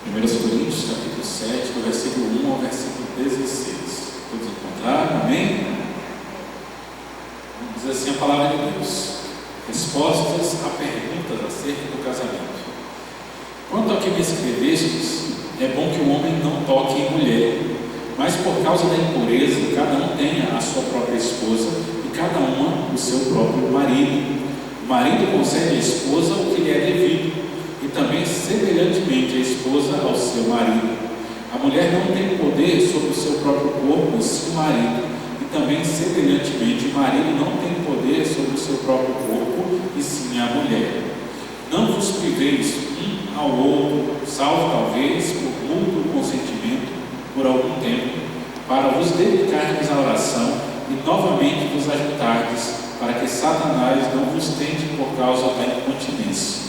1 Coríntios, capítulo 7, do versículo 1 ao versículo 16. Todos encontraram? Amém? Diz assim a palavra de Deus: respostas a perguntas acerca do casamento. Quanto ao que me escrevestes, é bom que o homem não toque em mulher, mas por causa da impureza, cada um tenha a sua própria esposa e cada uma o seu próprio marido. O marido concede à esposa o que lhe é devido, e também semelhantemente a esposa ao seu marido. A mulher não tem poder sobre o seu próprio corpo, e sim o marido, e também semelhantemente o marido não tem poder sobre o seu próprio corpo, e sim a mulher. Não vos priveis um ao outro, salvo talvez por mútuo consentimento por algum tempo, para vos dedicardes à oração e novamente vos ajuntardes, para que Satanás não vos tente por causa da incontinência.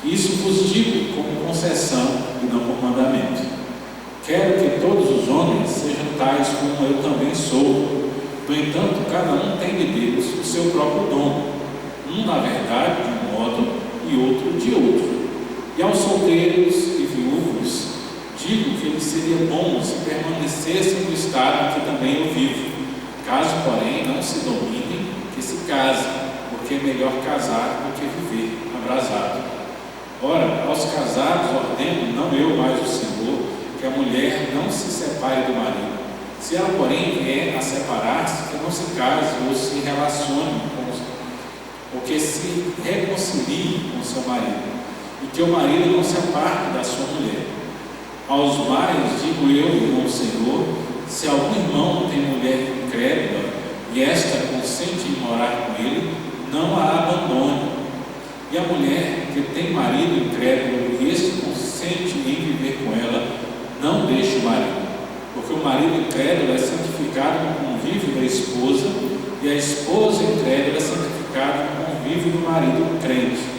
Isso vos digo como concessão e não como mandamento. Quero que todos os homens sejam tais como eu também sou. No entanto, cada um tem de Deus o seu próprio dom, um na verdade de um modo e outro de outro. E aos solteiros e viúvos digo que eles seriam bons se permanecessem no estado que também eu vivo. Caso, porém, não se dominem, que se casem, porque é melhor casar do que viver abrasado. Ora, aos casados ordeno, não eu, mas o Senhor, que a mulher não se separe do marido. Se ela, porém, vier a separar-se, que não se case ou se relacione ou que se reconcilie com seu marido, e que o marido não se aparte da sua mulher. Aos mais digo eu, irmão Senhor, se algum irmão tem mulher incrédula e esta consente em morar com ele, não a abandone. E a mulher que tem marido incrédulo e este consente em viver com ela, não deixe o marido, porque o marido incrédulo é santificado no convívio da esposa, e a esposa incrédula é santificada no convívio do marido crente.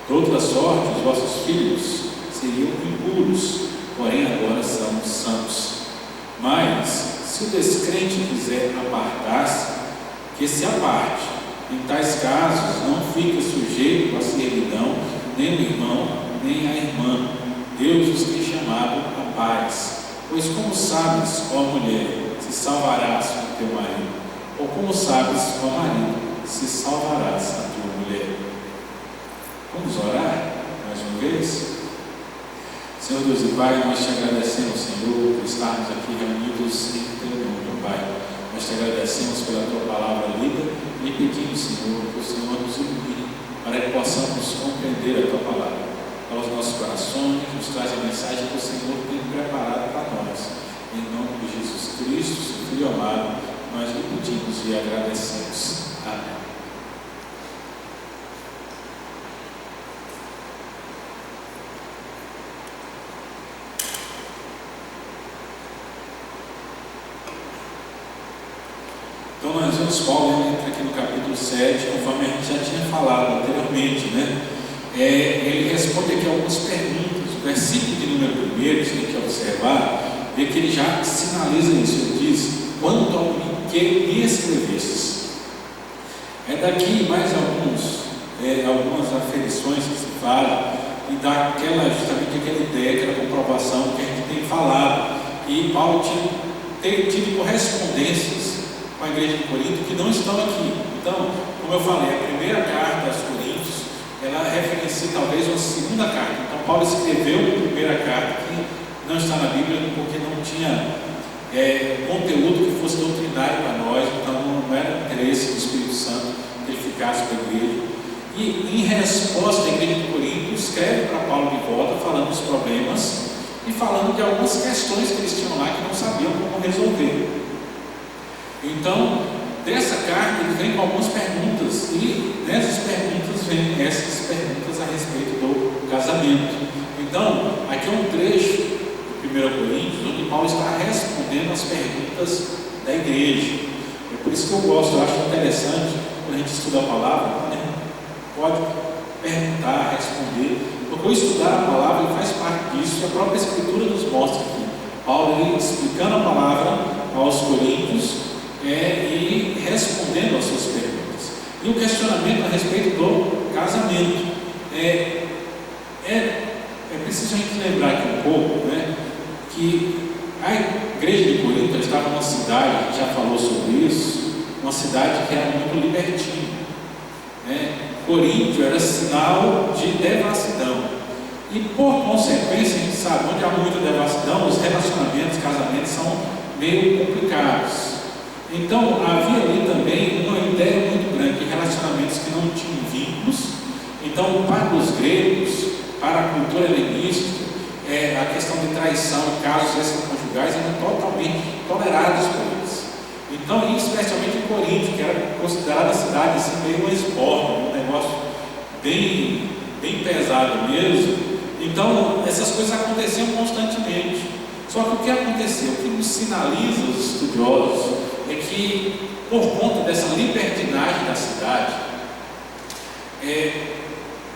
De outra sorte, os vossos filhos seriam impuros, porém agora são santos. Mas, se o descrente quiser apartar-se, que se aparte. Em tais casos, não fica sujeito à servidão, nem o irmão, nem a irmã. Deus os tem chamado à paz. Pois como sabes, ó mulher, se salvarás o teu marido? Ou como sabes, ó marido, se salvarás a tua mulher? Vamos orar mais uma vez? Senhor Deus e Pai, nós te agradecemos, Senhor, por estarmos aqui reunidos em teu nome, meu Pai. Nós te agradecemos pela tua palavra lida e pedimos, Senhor, que o Senhor nos ilumine para que possamos compreender a tua palavra. Para os nossos corações, nos traz a mensagem que o Senhor tem preparado para nós. Em nome de Jesus Cristo, seu Filho amado, nós lhe pedimos e agradecemos. Amém. Então nós vemos Paulo entra aqui no capítulo 7, conforme a gente já tinha falado anteriormente, né? Ele responde aqui algumas perguntas. O versículo de número 1, que você tem que observar, vê que ele já sinaliza isso. Ele diz: quanto ao que me escrevestes. É daqui mais algumas aferições que se falam e dá justamente aquela ideia, aquela comprovação que a gente tem falado. E Paulo tem tido correspondências com a igreja de Corinto que não estão aqui. Então, como eu falei, a primeira carta aos Coríntios, ela referencia talvez uma segunda carta. Então, Paulo escreveu a primeira carta que não está na Bíblia porque não tinha conteúdo que fosse doutrinário para nós, então não era interesse do Espírito Santo que ele ficasse para a igreja. E em resposta, a igreja de Corinto escreve para Paulo de volta, falando dos problemas e falando de algumas questões que eles tinham lá que não sabiam como resolver. Então, dessa carta ele vem com algumas perguntas, e nessas perguntas vem essas perguntas a respeito do casamento. Então, aqui é um trecho do 1 Coríntios, onde Paulo está respondendo as perguntas da igreja. É por isso que eu acho interessante, quando a gente estuda a palavra, né? Pode perguntar, responder, porque o estudar a palavra ele faz parte disso, e a própria Escritura nos mostra aqui. Paulo explicando a palavra aos Coríntios, e respondendo às suas perguntas. E o questionamento a respeito do casamento. É preciso a gente lembrar aqui um pouco, né, que a igreja de Corinto estava numa cidade, a gente já falou sobre isso, uma cidade que era muito libertina, né? Corinto era sinal de devassidão, e por consequência, a gente sabe, onde há muita devassidão, os relacionamentos, casamentos são meio complicados. Então havia ali também uma ideia muito grande de relacionamentos que não tinham vínculos. Então, para os gregos, para a cultura helenística, a questão de traição e casos extraconjugais eram totalmente tolerados por eles. Então, especialmente em Corinto, que era considerada a cidade assim, meio uma esborna, um negócio bem pesado mesmo. Então, essas coisas aconteciam constantemente. Só que o que aconteceu, o que nos sinaliza os estudiosos, é que, por conta dessa libertinagem da cidade,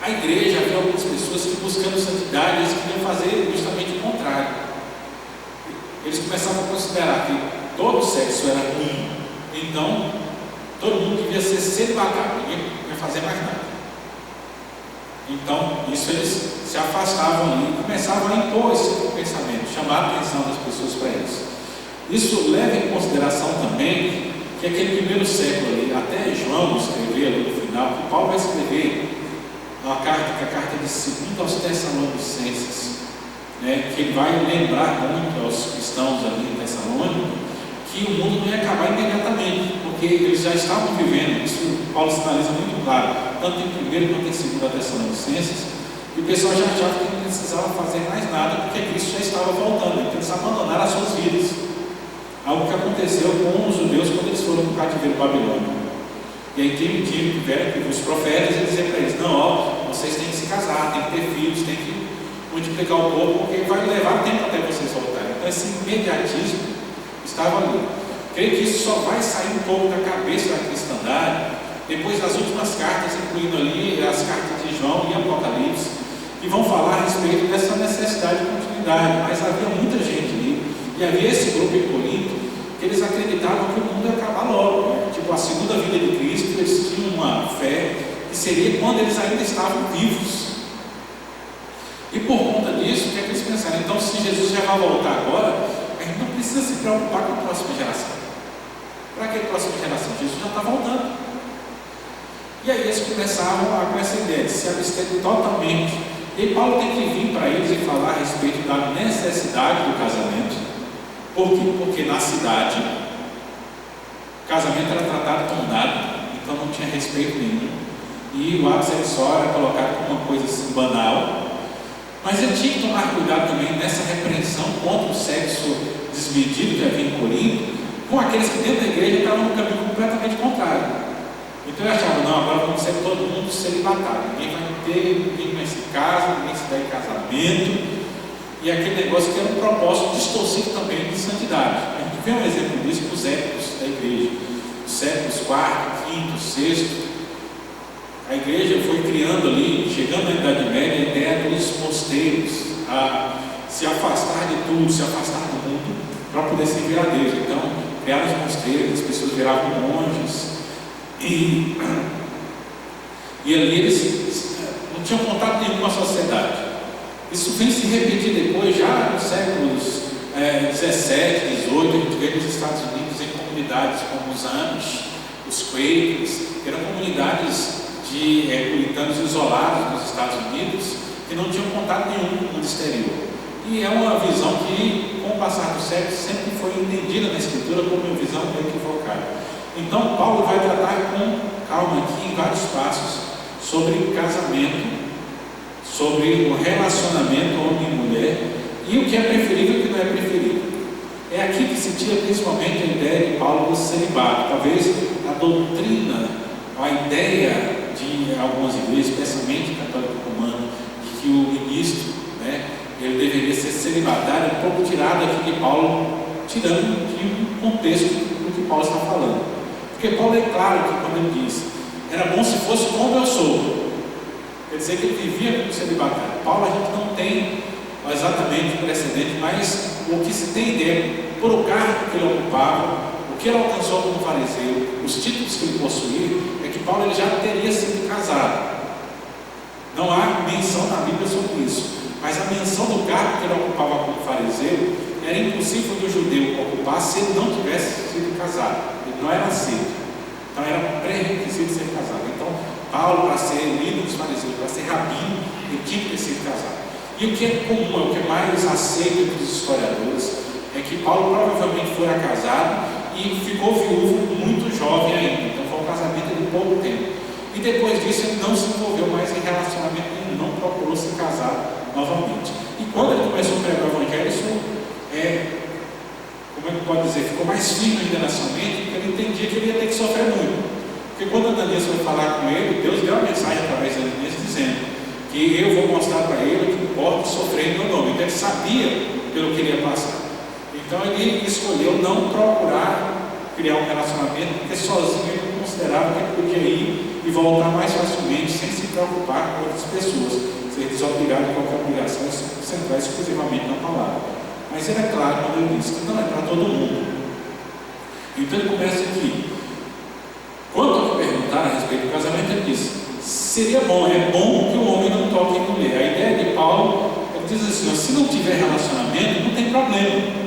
a igreja, havia algumas pessoas que, buscando santidade, eles queriam fazer justamente o contrário. Eles começavam a considerar que todo sexo era ruim, então todo mundo devia ser celibatário, ninguém ia fazer mais nada. Então, isso eles se afastavam ali e começavam a impor esse pensamento, chamar a atenção das pessoas para isso. Isso leva em consideração também que aquele primeiro século ali, até João escrever ali no final, que Paulo vai escrever uma carta, que é a carta de 2 aos Tessalonicenses, né, que ele vai lembrar muito aos cristãos ali em Tessalônica que o mundo não ia acabar imediatamente, porque eles já estavam vivendo, isso Paulo sinaliza muito claro, tanto em 1 quanto em 2 Tessalonicenses, e o pessoal já achava que não precisava fazer mais nada, porque Cristo já estava voltando, então eles abandonaram as suas vidas. Algo que aconteceu com os judeus quando eles foram para o cativeiro babilônico. E aí teve um dia que tiveram que os profetas e dizer para eles: não, ó, vocês têm que se casar, têm que ter filhos, têm que multiplicar o povo, porque vai levar tempo até vocês voltarem. Então esse imediatismo estava ali. Creio que isso só vai sair um pouco da cabeça da cristandade depois das últimas cartas, incluindo ali as cartas de João e Apocalipse, que vão falar a respeito dessa necessidade de continuidade. Mas havia muita gente ali, e havia esse grupo em Corinto, que eles acreditavam que o mundo ia acabar logo, né? Tipo, a segunda vinda de Cristo, eles tinham uma fé que seria quando eles ainda estavam vivos. E por conta disso, o que é que eles pensaram? Então, se Jesus já vai voltar agora, a gente não precisa se preocupar com a próxima geração. Para que a próxima geração? Jesus já está voltando. E aí eles começaram com essa ideia de se abster totalmente. E Paulo tem que vir para eles e falar a respeito da necessidade do casamento. Por quê? Porque na cidade, o casamento era tratado como nada, então não tinha respeito nenhum. E o ato sexual era colocado como uma coisa assim banal. Mas ele tinha que tomar cuidado também nessa repreensão contra o sexo desmedido que havia em Corinto, com aqueles que dentro da igreja estavam no caminho completamente contrário. Então eu achava: não, agora vamos ser todo mundo celibatário, ninguém vai se casar, ninguém se dá em casamento, e aquele negócio que era um propósito distorcido também de santidade. A gente vê um exemplo disso nos épicos da igreja, os séculos IV, V, VI. A igreja foi criando ali, chegando na Idade Média, a ideia dos mosteiros, a se afastar de tudo, se afastar do mundo, para poder servir a Deus. Então, criaram os mosteiros, as pessoas viravam monges, e ali eles não tinham contato nenhum com a sociedade. Isso vem se repetir depois, já nos séculos 17, 18, a gente vê nos Estados Unidos em comunidades como os Amish, os Quakers, que eram comunidades de puritanos isolados nos Estados Unidos, que não tinham contato nenhum com o mundo exterior. E é uma visão que, com o passar dos séculos, sempre foi entendida na Escritura como uma visão meio equivocada. Então, Paulo vai tratar com calma aqui, em vários passos, sobre casamento, sobre o relacionamento homem e mulher, e o que é preferível e o que não é preferível. É aqui que se tira principalmente a ideia de Paulo do celibato. Talvez a doutrina, a ideia de algumas igrejas, especialmente católica romana, de que o ministro, né, ele deveria ser celibatário, é um pouco tirado aqui de Paulo, tirando de um contexto do que Paulo está falando. Porque Paulo é claro que, quando ele diz: era bom se fosse como eu sou, quer dizer que ele vivia como celibatário. Paulo, a gente não tem exatamente o precedente, mas o que se tem ideia, por o cargo que ele ocupava, o que ele alcançou como fariseu, os títulos que ele possuía, é que Paulo ele já teria sido casado. Não há menção na Bíblia sobre isso. mas a menção do cargo que ele ocupava como fariseu era impossível do judeu ocupar se ele não tivesse sido casado. Ele não era aceito. Então era pré-requisito ser casado. Então, Paulo, para ser líder dos fariseus, para ser rabino, ele tinha que ter sido casado. E o que é comum, o que é mais aceito entre os historiadores, é que Paulo provavelmente fora casado e ficou viúvo muito jovem ainda. Então foi um casamento de pouco tempo. E depois disso ele não se envolveu mais em relacionamento nenhum, não procurou se casar novamente. E quando ele começou a pregar o evangelho, isso como é que pode dizer, ficou mais firme ainda na sua mente, porque ele entendia que ele ia ter que sofrer muito. Porque quando Ananias foi falar com ele, Deus deu uma mensagem através de Ananias dizendo que eu vou mostrar para ele que importa sofrer em meu nome. Então ele sabia pelo que ele ia passar. Então ele escolheu não procurar criar um relacionamento, porque sozinho ele considerava que ele podia ir e voltar mais facilmente, sem se preocupar com outras pessoas, ser desobrigado de qualquer obrigação e se concentrar exclusivamente na palavra. Mas ele é claro quando ele diz que não é para todo mundo. Então ele começa aqui. Quanto ao que perguntaram a respeito do casamento, ele diz: seria bom, é bom que o homem não toque em mulher. A ideia de Paulo, ele diz assim: se não tiver relacionamento, não tem problema.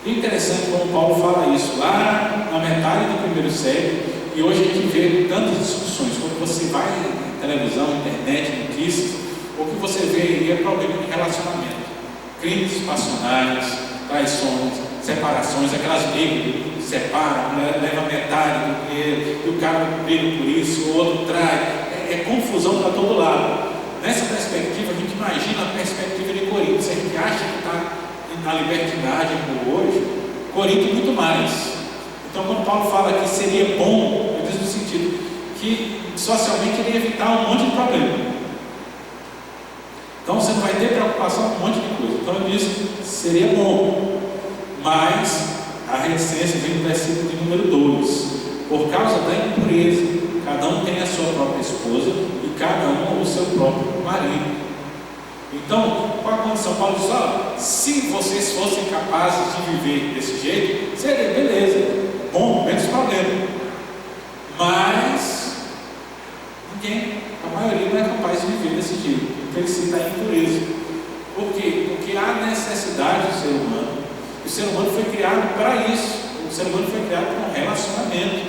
É interessante como Paulo fala isso lá na metade do primeiro século, e hoje a gente vê tantas discussões. Quando você vai na televisão, internet, notícias, o que você vê aí é problema de relacionamento, crimes passionais, traições, separações, aquelas brigas que separam, leva metade do dinheiro, e o cara briga por isso, o outro trai, é confusão para todo lado. Nessa perspectiva, a gente imagina a perspectiva de Corinto. Se a gente acha que está na libertinagem por hoje, Corinto muito mais. Então quando Paulo fala que seria bom, ele diz no sentido que socialmente ele ia evitar um monte de problema. Então você não vai ter preocupação com um monte de coisa. Então ele diz que seria bom, mas a reticência vem do versículo de número 2. Por causa da impureza, cada um tem a sua própria esposa e cada um o seu próprio marido. Então, qual a condição? Paulo diz: se vocês fossem capazes de viver desse jeito, seria beleza, bom, menos problema. Mas a maioria não é capaz de viver desse jeito. Então ele cita a impureza. Por quê? Porque há necessidade do ser humano. O ser humano foi criado para isso. O ser humano foi criado para um relacionamento.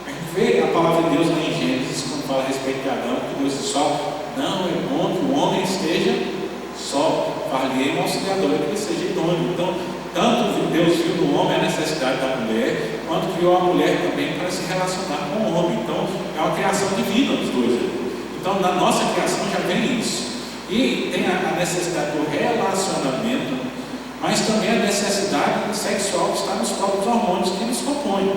A gente vê a palavra de Deus lá em Gênesis, quando fala a respeito de Adão, que Deus diz: não é bom que o homem esteja só, far-lhe-ei um auxiliador que ele seja idôneo. Então, tanto Deus viu no homem a necessidade da mulher, quanto criou a mulher também para se relacionar com o homem. Então, é uma criação divina dos dois. Então, na nossa criação já vem isso. E tem a necessidade do relacionamento, mas também a necessidade sexual que está nos próprios hormônios que nos compõem.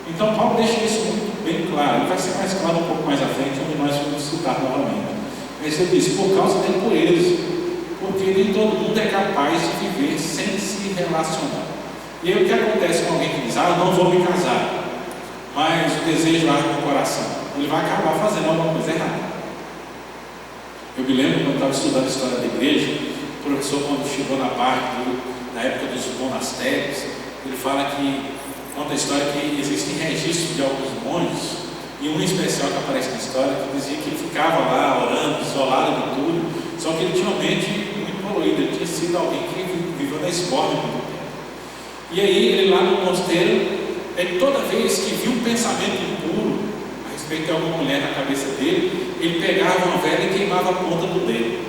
Então, Paulo deixa isso muito bem claro. Ele vai ser mais claro um pouco mais à frente, onde nós vamos citar novamente. Mas ele diz: por causa da impureza, porque nem todo mundo é capaz de viver sem se relacionar. E aí o que acontece com alguém que diz: eu não vou me casar, mas o desejo arde no coração? Ele vai acabar fazendo alguma coisa errada. Eu me lembro quando eu estava estudando a história da igreja, o professor, quando chegou na parte da época dos monastérios, ele fala que, conta a história que existem registros de alguns monges, e um especial que aparece na história, que dizia que ele ficava lá orando, isolado de tudo, só que ele tinha uma mente muito poluída, ele tinha sido alguém que viveu na escória muito tempo. E aí ele lá no mosteiro, toda vez que via um pensamento impuro a respeito de alguma mulher na cabeça dele, ele pegava uma vela e queimava a ponta do dedo,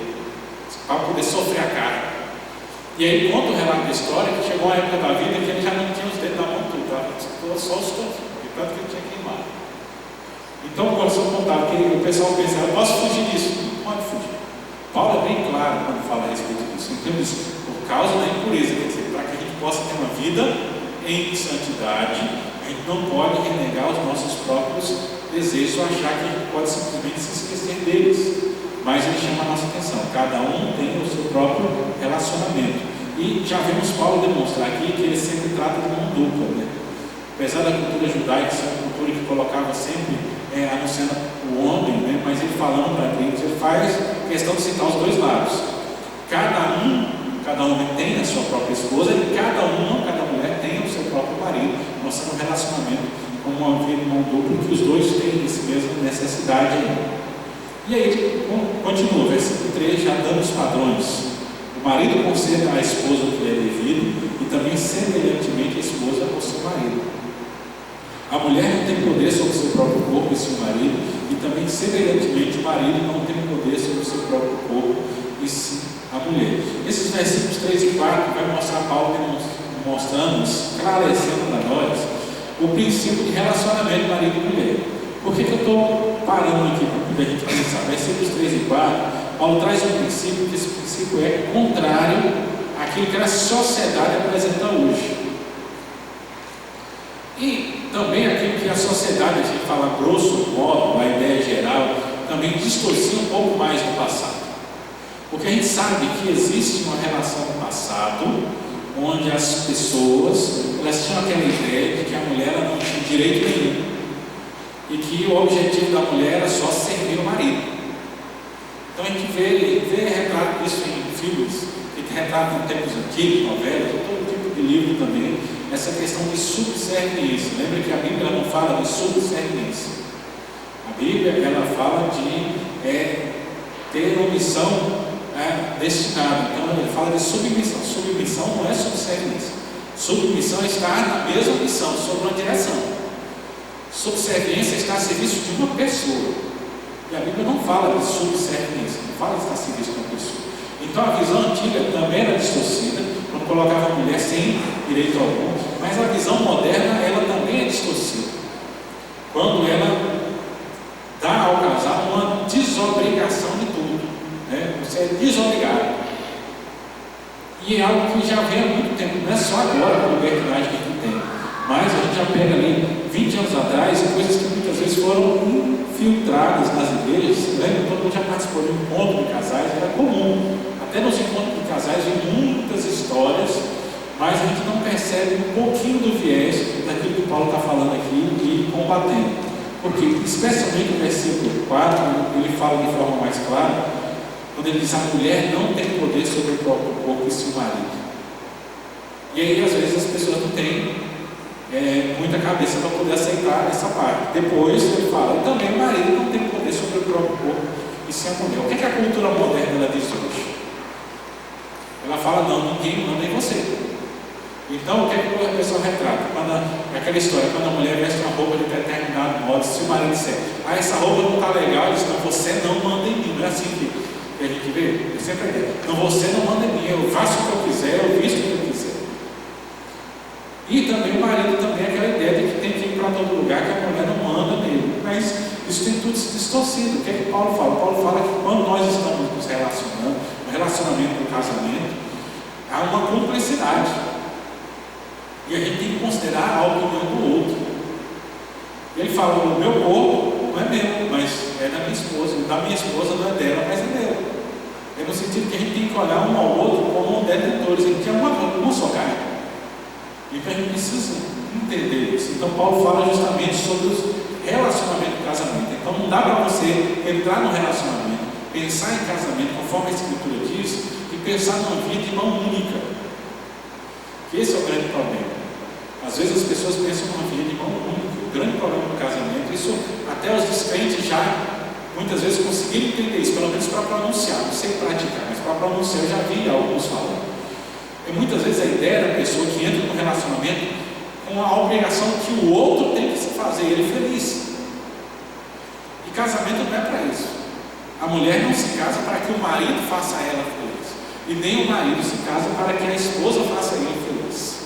para poder sofrer a carga. E aí conta o relato da história que chegou uma época da vida que ele já não tinha os dedos da mão tudo, só os todos, de tanto que ele tinha queimado. Então o professor contava que o pessoal pensava: eu posso fugir disso? Não pode fugir. Paulo é bem claro quando fala a respeito disso. Então ele diz: por causa da impureza, quer dizer, para que a gente possa ter uma vida em santidade, a gente não pode renegar os nossos próprios desejos ou achar que a gente pode simplesmente se esquecer deles. Mas ele chama a nossa atenção: cada um tem o seu próprio relacionamento. E já vemos Paulo demonstrar aqui que ele sempre trata de mão dupla, né? Apesar da cultura judaica ser uma cultura que colocava sempre anunciando o homem, né? Mas ele falando para Deus, ele faz questão de citar os dois lados. Cada homem tem a sua própria esposa e cada mulher tem o seu próprio marido, mostrando um relacionamento como uma vida de mão dupla, que os dois têm essa mesma necessidade. E aí, continua, versículo 3, já dando os padrões. O marido conceda à esposa o que é devido e também semelhantemente a esposa ao seu marido. A mulher não tem poder sobre o seu próprio corpo e seu marido, e também semelhantemente o marido não tem poder sobre o seu próprio corpo e sim a mulher. Esses versículos 3 e 4 vai mostrar Paulo mostrando, esclarecendo para nós o princípio de relacionamento marido e mulher. Por que eu estou parando aqui para a gente pensar? Versículos 3 e 4, Paulo traz um princípio, que esse princípio é contrário àquilo que a sociedade apresenta hoje. E também aquilo que a sociedade, a gente fala grosso modo, a ideia geral, também distorcia um pouco mais do passado. Porque a gente sabe que existe uma relação no passado, onde as pessoas, elas tinham aquela ideia de que a mulher ela não tinha direito nenhum, e que o objetivo da mulher era só servir o marido. Então a gente vê retrato disso em filmes, que retrata em tempos antigos, novelas, todo tipo de livro também, essa questão de subserviência. Lembra que a Bíblia não fala de subserviência. A Bíblia ela fala de ter uma missão destinada. Então ele fala de submissão. Submissão não é subserviência. Submissão é estar na mesma missão, sob uma direção. Subserviência está a serviço de uma pessoa. E a Bíblia não fala de subserviência, não fala de estar a serviço de uma pessoa. Então a visão antiga também era distorcida, quando colocava a mulher sem direito algum, mas a visão moderna ela também é distorcida. Quando ela dá ao casal uma desobrigação de tudo, né? Você é desobrigado. E é algo que já vem há muito tempo, não é só agora a liberdade que a gente tem, mas a gente já pega ali 20 anos atrás, coisas que muitas vezes foram infiltradas nas igrejas. Lembra? Todo mundo já participou de um encontro de casais, era comum. Até nos encontros de casais vem muitas histórias, mas a gente não percebe um pouquinho do viés daquilo que Paulo está falando aqui e combatendo. Porque, especialmente no versículo 4, ele fala de forma mais clara, quando ele diz: a mulher não tem poder sobre o próprio corpo e seu marido. E aí, às vezes, as pessoas não têm muita cabeça para poder aceitar essa parte. Depois ele fala: e também o marido não tem poder sobre o próprio corpo e sem a mulher. O que a cultura moderna ela diz hoje? Ela fala: não, ninguém manda em você. Então o que a pessoa retrata? Aquela história, quando a mulher veste uma roupa de determinado modo, se o marido disser: essa roupa não está legal, diz: não, você não manda em mim. Não é assim que a gente vê? É sempre a ideia: não, você não manda em mim, eu faço o que eu quiser, eu visto o que eu quiser. E também o marido também é aquela ideia de que tem que ir para todo lugar, que a mulher não manda nele. Mas isso tem tudo se distorcido. O que é que Paulo fala? Paulo fala que quando nós estamos nos relacionando, no relacionamento do casamento, há uma cumplicidade. E a gente tem que considerar a opinião do outro. Ele fala: o meu corpo não é meu, mas é da minha esposa. O da minha esposa não é dela, mas é meu. É no sentido que a gente tem que olhar um ao outro como detentores. A gente é uma só carne. Então a gente precisa entender isso. Então Paulo fala justamente sobre os relacionamentos do casamento. Então não dá para você entrar no relacionamento, pensar em casamento conforme a Escritura diz, e pensar numa vida de mão única. Esse é o grande problema. Às vezes as pessoas pensam numa vida de mão única. O grande problema do casamento, isso até os descrentes já muitas vezes conseguiram entender isso, pelo menos para pronunciar, não sei praticar, mas para pronunciar eu já vi alguns falando. E muitas vezes a ideia da pessoa que entra no relacionamento com a obrigação que o outro tem que fazer ele feliz. E casamento não é para isso. A mulher não se casa para que o marido faça ela feliz. E nem o marido se casa para que a esposa faça ele feliz.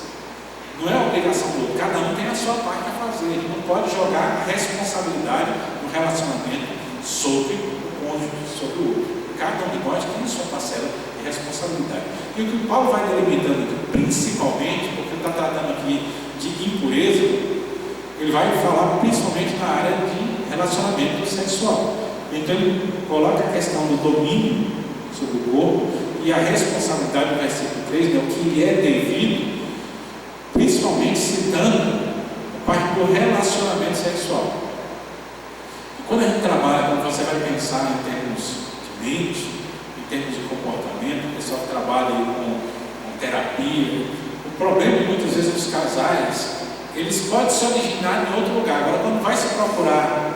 Não é a obrigação do outro. Cada um tem a sua parte a fazer. Ele não pode jogar a responsabilidade no relacionamento sobre o cônjuge, sobre o outro. Cada um de nós tem a sua parcela de responsabilidade. E o que o Paulo vai delimitando aqui, principalmente, porque ele está tratando aqui de impureza, ele vai falar principalmente na área de relacionamento sexual. Então ele coloca a questão do domínio sobre o corpo e a responsabilidade do versículo 3, né, o que lhe é devido, principalmente citando a parte do relacionamento sexual. E quando a gente trabalha, quando você vai pensar em termos de mente, em termos de comportamento, o pessoal que trabalha aí com terapia, o problema muitas vezes dos casais, eles podem se originar em outro lugar. Agora, quando vai se procurar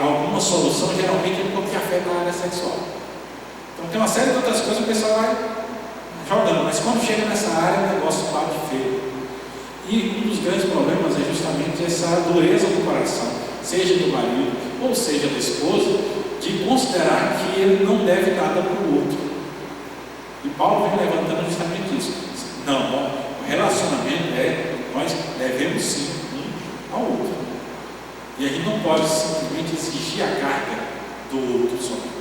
alguma solução, geralmente é porque afeta a área sexual. Então tem uma série de outras coisas que o pessoal vai jogando, mas quando chega nessa área, o negócio bate feio. E um dos grandes problemas é justamente essa dureza do coração, seja do marido ou seja da esposa, de considerar que ele não deve nada para o outro. E Paulo vem levantando justamente isso. Não, o relacionamento nós devemos sim um ao outro. E a gente não pode simplesmente exigir a carga do outro somente.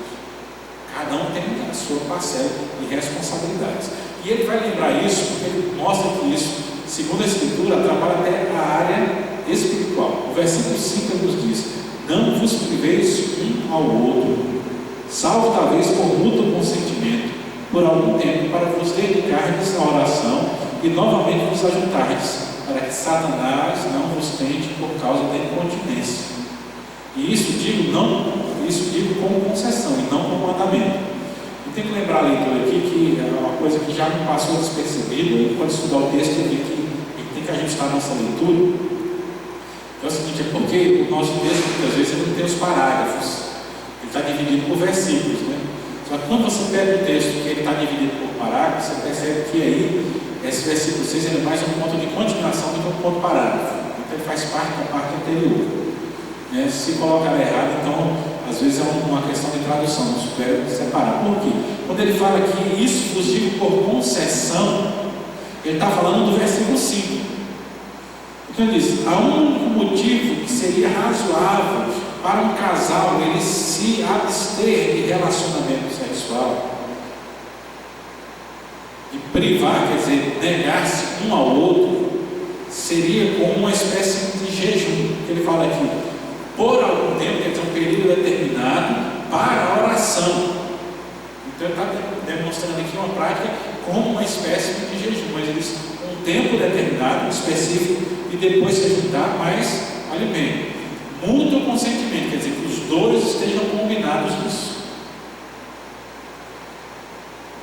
Cada um tem a sua parcela de responsabilidades. E ele vai lembrar isso porque ele mostra que isso, segundo a Escritura, atrapalha até a área espiritual. O versículo 5 nos diz: não vos priveis um ao outro, salvo talvez por mútuo consentimento, por algum tempo, para vos dedicardes à oração e novamente vos ajuntardes, para que Satanás não vos tente por causa da incontinência. E isso digo como concessão e não como mandamento. E tem que lembrar a leitura aqui que é uma coisa que já me passou despercebida. Quando estudar o texto, eu vi que a gente tem que ajustar a nossa leitura. É o seguinte, é porque o nosso texto muitas vezes ele não tem os parágrafos, ele está dividido por versículos, né? Só que quando você pega o texto que ele está dividido por parágrafos, você percebe que aí esse versículo 6 é mais um ponto de continuação do que um ponto parágrafo. Então ele faz parte da parte anterior. Se colocar errado, então às vezes é uma questão de tradução, não supera separar. Por quê? Quando ele fala que isso vos digo por concessão, ele está falando do versículo 5. Então ele diz: há um único motivo que seria razoável para um casal ele se abster de relacionamento sexual, de privar, quer dizer, negar-se um ao outro, seria como uma espécie de jejum, que ele fala aqui, por algum tempo, quer dizer, um período determinado, para a oração. Então ele está demonstrando aqui uma prática como uma espécie de jejum, mas ele diz um tempo determinado, específico, e depois se juntar mais alimento. Mútuo consentimento, quer dizer que os dois estejam combinados nisso.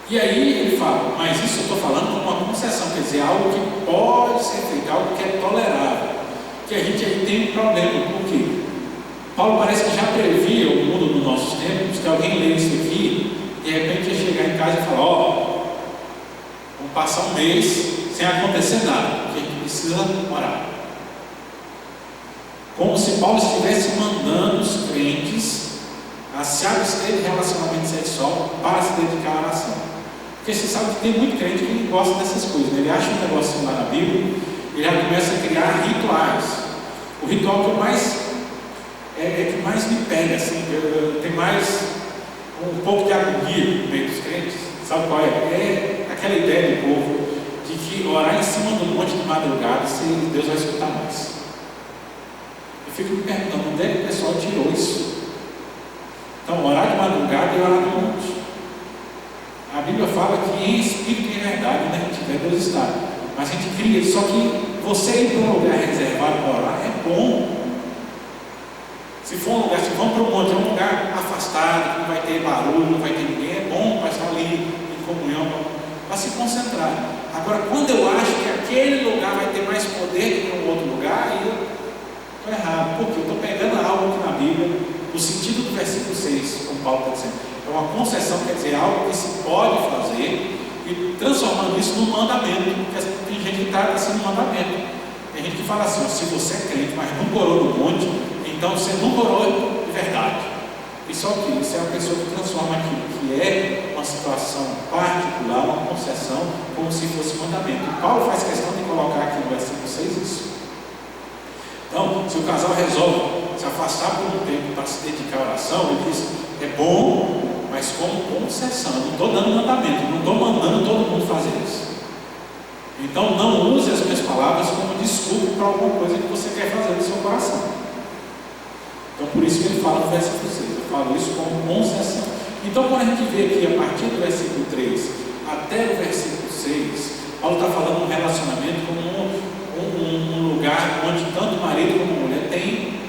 E aí ele fala, mas isso eu estou falando como uma concessão, quer dizer, algo que pode ser feito, algo que é tolerável. Que a gente aí tem um problema, por quê? Paulo parece que já previa o mundo dos nossos tempos, que alguém lê isso aqui, de repente ia chegar em casa e falar: vamos passar um mês sem acontecer nada, porque a gente precisa orar. Como se Paulo estivesse mandando os crentes a se abster de relacionamento sexual para se dedicar à oração. Porque você sabe que tem muito crente que não gosta dessas coisas, né? Ele acha um negócio lá na Bíblia, ele já começa a criar rituais. O ritual que eu que mais me pega, assim, tem mais um pouco de agonia no meio dos crentes. Sabe qual é? É aquela ideia do povo de que orar em cima do monte de madrugada, se Deus vai escutar mais. Eu fico me perguntando, onde é que o pessoal tirou isso? Então, orar de madrugada e orar no monte. A Bíblia fala que em espírito e em verdade, né? A gente vê Deus está. Mas a gente cria, só que você ir para um lugar reservado para orar é bom. Se for um lugar, se vamos para o monte, é um lugar afastado, que não vai ter barulho, não vai ter ninguém, é bom para estar ali em comunhão, para se concentrar. Agora, quando eu acho que aquele lugar vai ter mais poder que um outro lugar, aí eu estou errado. Por quê? Eu estou pegando algo aqui na Bíblia, no sentido do versículo 6, como Paulo está dizendo. É uma concessão, quer dizer, algo que se pode fazer, e transformando isso num mandamento, porque tem gente que trata assim no mandamento. Tem gente que fala assim: se você é crente, mas não morou no monte, então você não morou de verdade. E só que isso é uma pessoa que transforma aquilo que é uma situação particular, uma concessão, como se fosse mandamento. E Paulo faz questão de colocar aqui no versículo 6 isso. Então, se o casal resolve se afastar por um tempo para se dedicar à oração, ele diz: é bom, mas como concessão. Eu não estou dando mandamento, não estou mandando todo mundo fazer isso. Então não use as minhas palavras como desculpa para alguma coisa que você quer fazer no seu coração. Então por isso que ele fala no versículo 6, eu falo isso como concessão. Então quando a gente vê aqui a partir do versículo 3 até o versículo 6, Paulo está falando de um relacionamento como um lugar onde tanto o marido como a mulher têm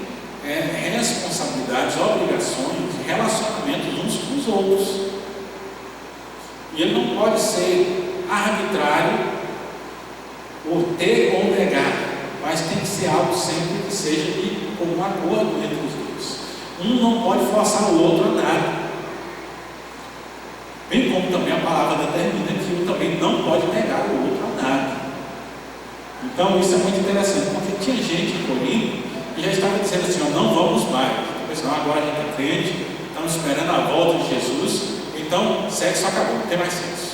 responsabilidades, obrigações, relacionamentos uns com os outros. E ele não pode ser arbitrário por ter ou negar, mas tem que ser algo sempre que seja de comum acordo entre os dois. Um não pode forçar o outro a nada. Bem como também a palavra determina que um também não pode negar o outro a nada. Então isso é muito interessante, porque tinha gente em Corinto que já estava dizendo assim, ó, não vamos mais. O pessoal, agora a gente é crente, estamos esperando a volta de Jesus, então sexo acabou, não tem mais sexo.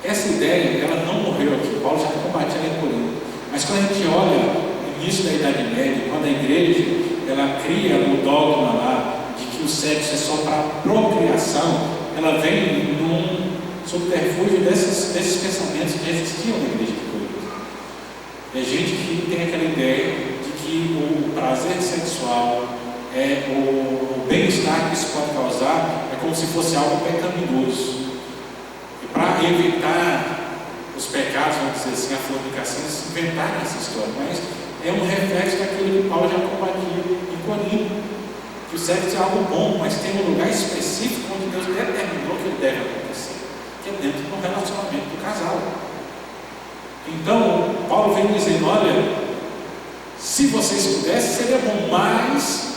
Essa ideia, ela não morreu aqui, Paulo já combatia em Corinto. Mas quando a gente olha o início da Idade Média, quando a igreja ela cria o dogma lá de que o sexo é só para procriação, ela vem num subterfúgio desses pensamentos que já existiam na igreja de Corinto. É gente que tem aquela ideia de que o prazer sexual, o bem-estar que isso pode causar, é como se fosse algo pecaminoso. E para evitar os pecados, vamos dizer assim, a fornicação, eles inventaram essa história, mas é um reflexo daquilo que Paulo já combatia em Corinto. Que o sexo é algo bom, mas tem um lugar específico onde Deus determinou que ele deve acontecer, que é dentro do relacionamento do casal. Então, Paulo vem dizendo, olha, se vocês pudessem, seria bom, mas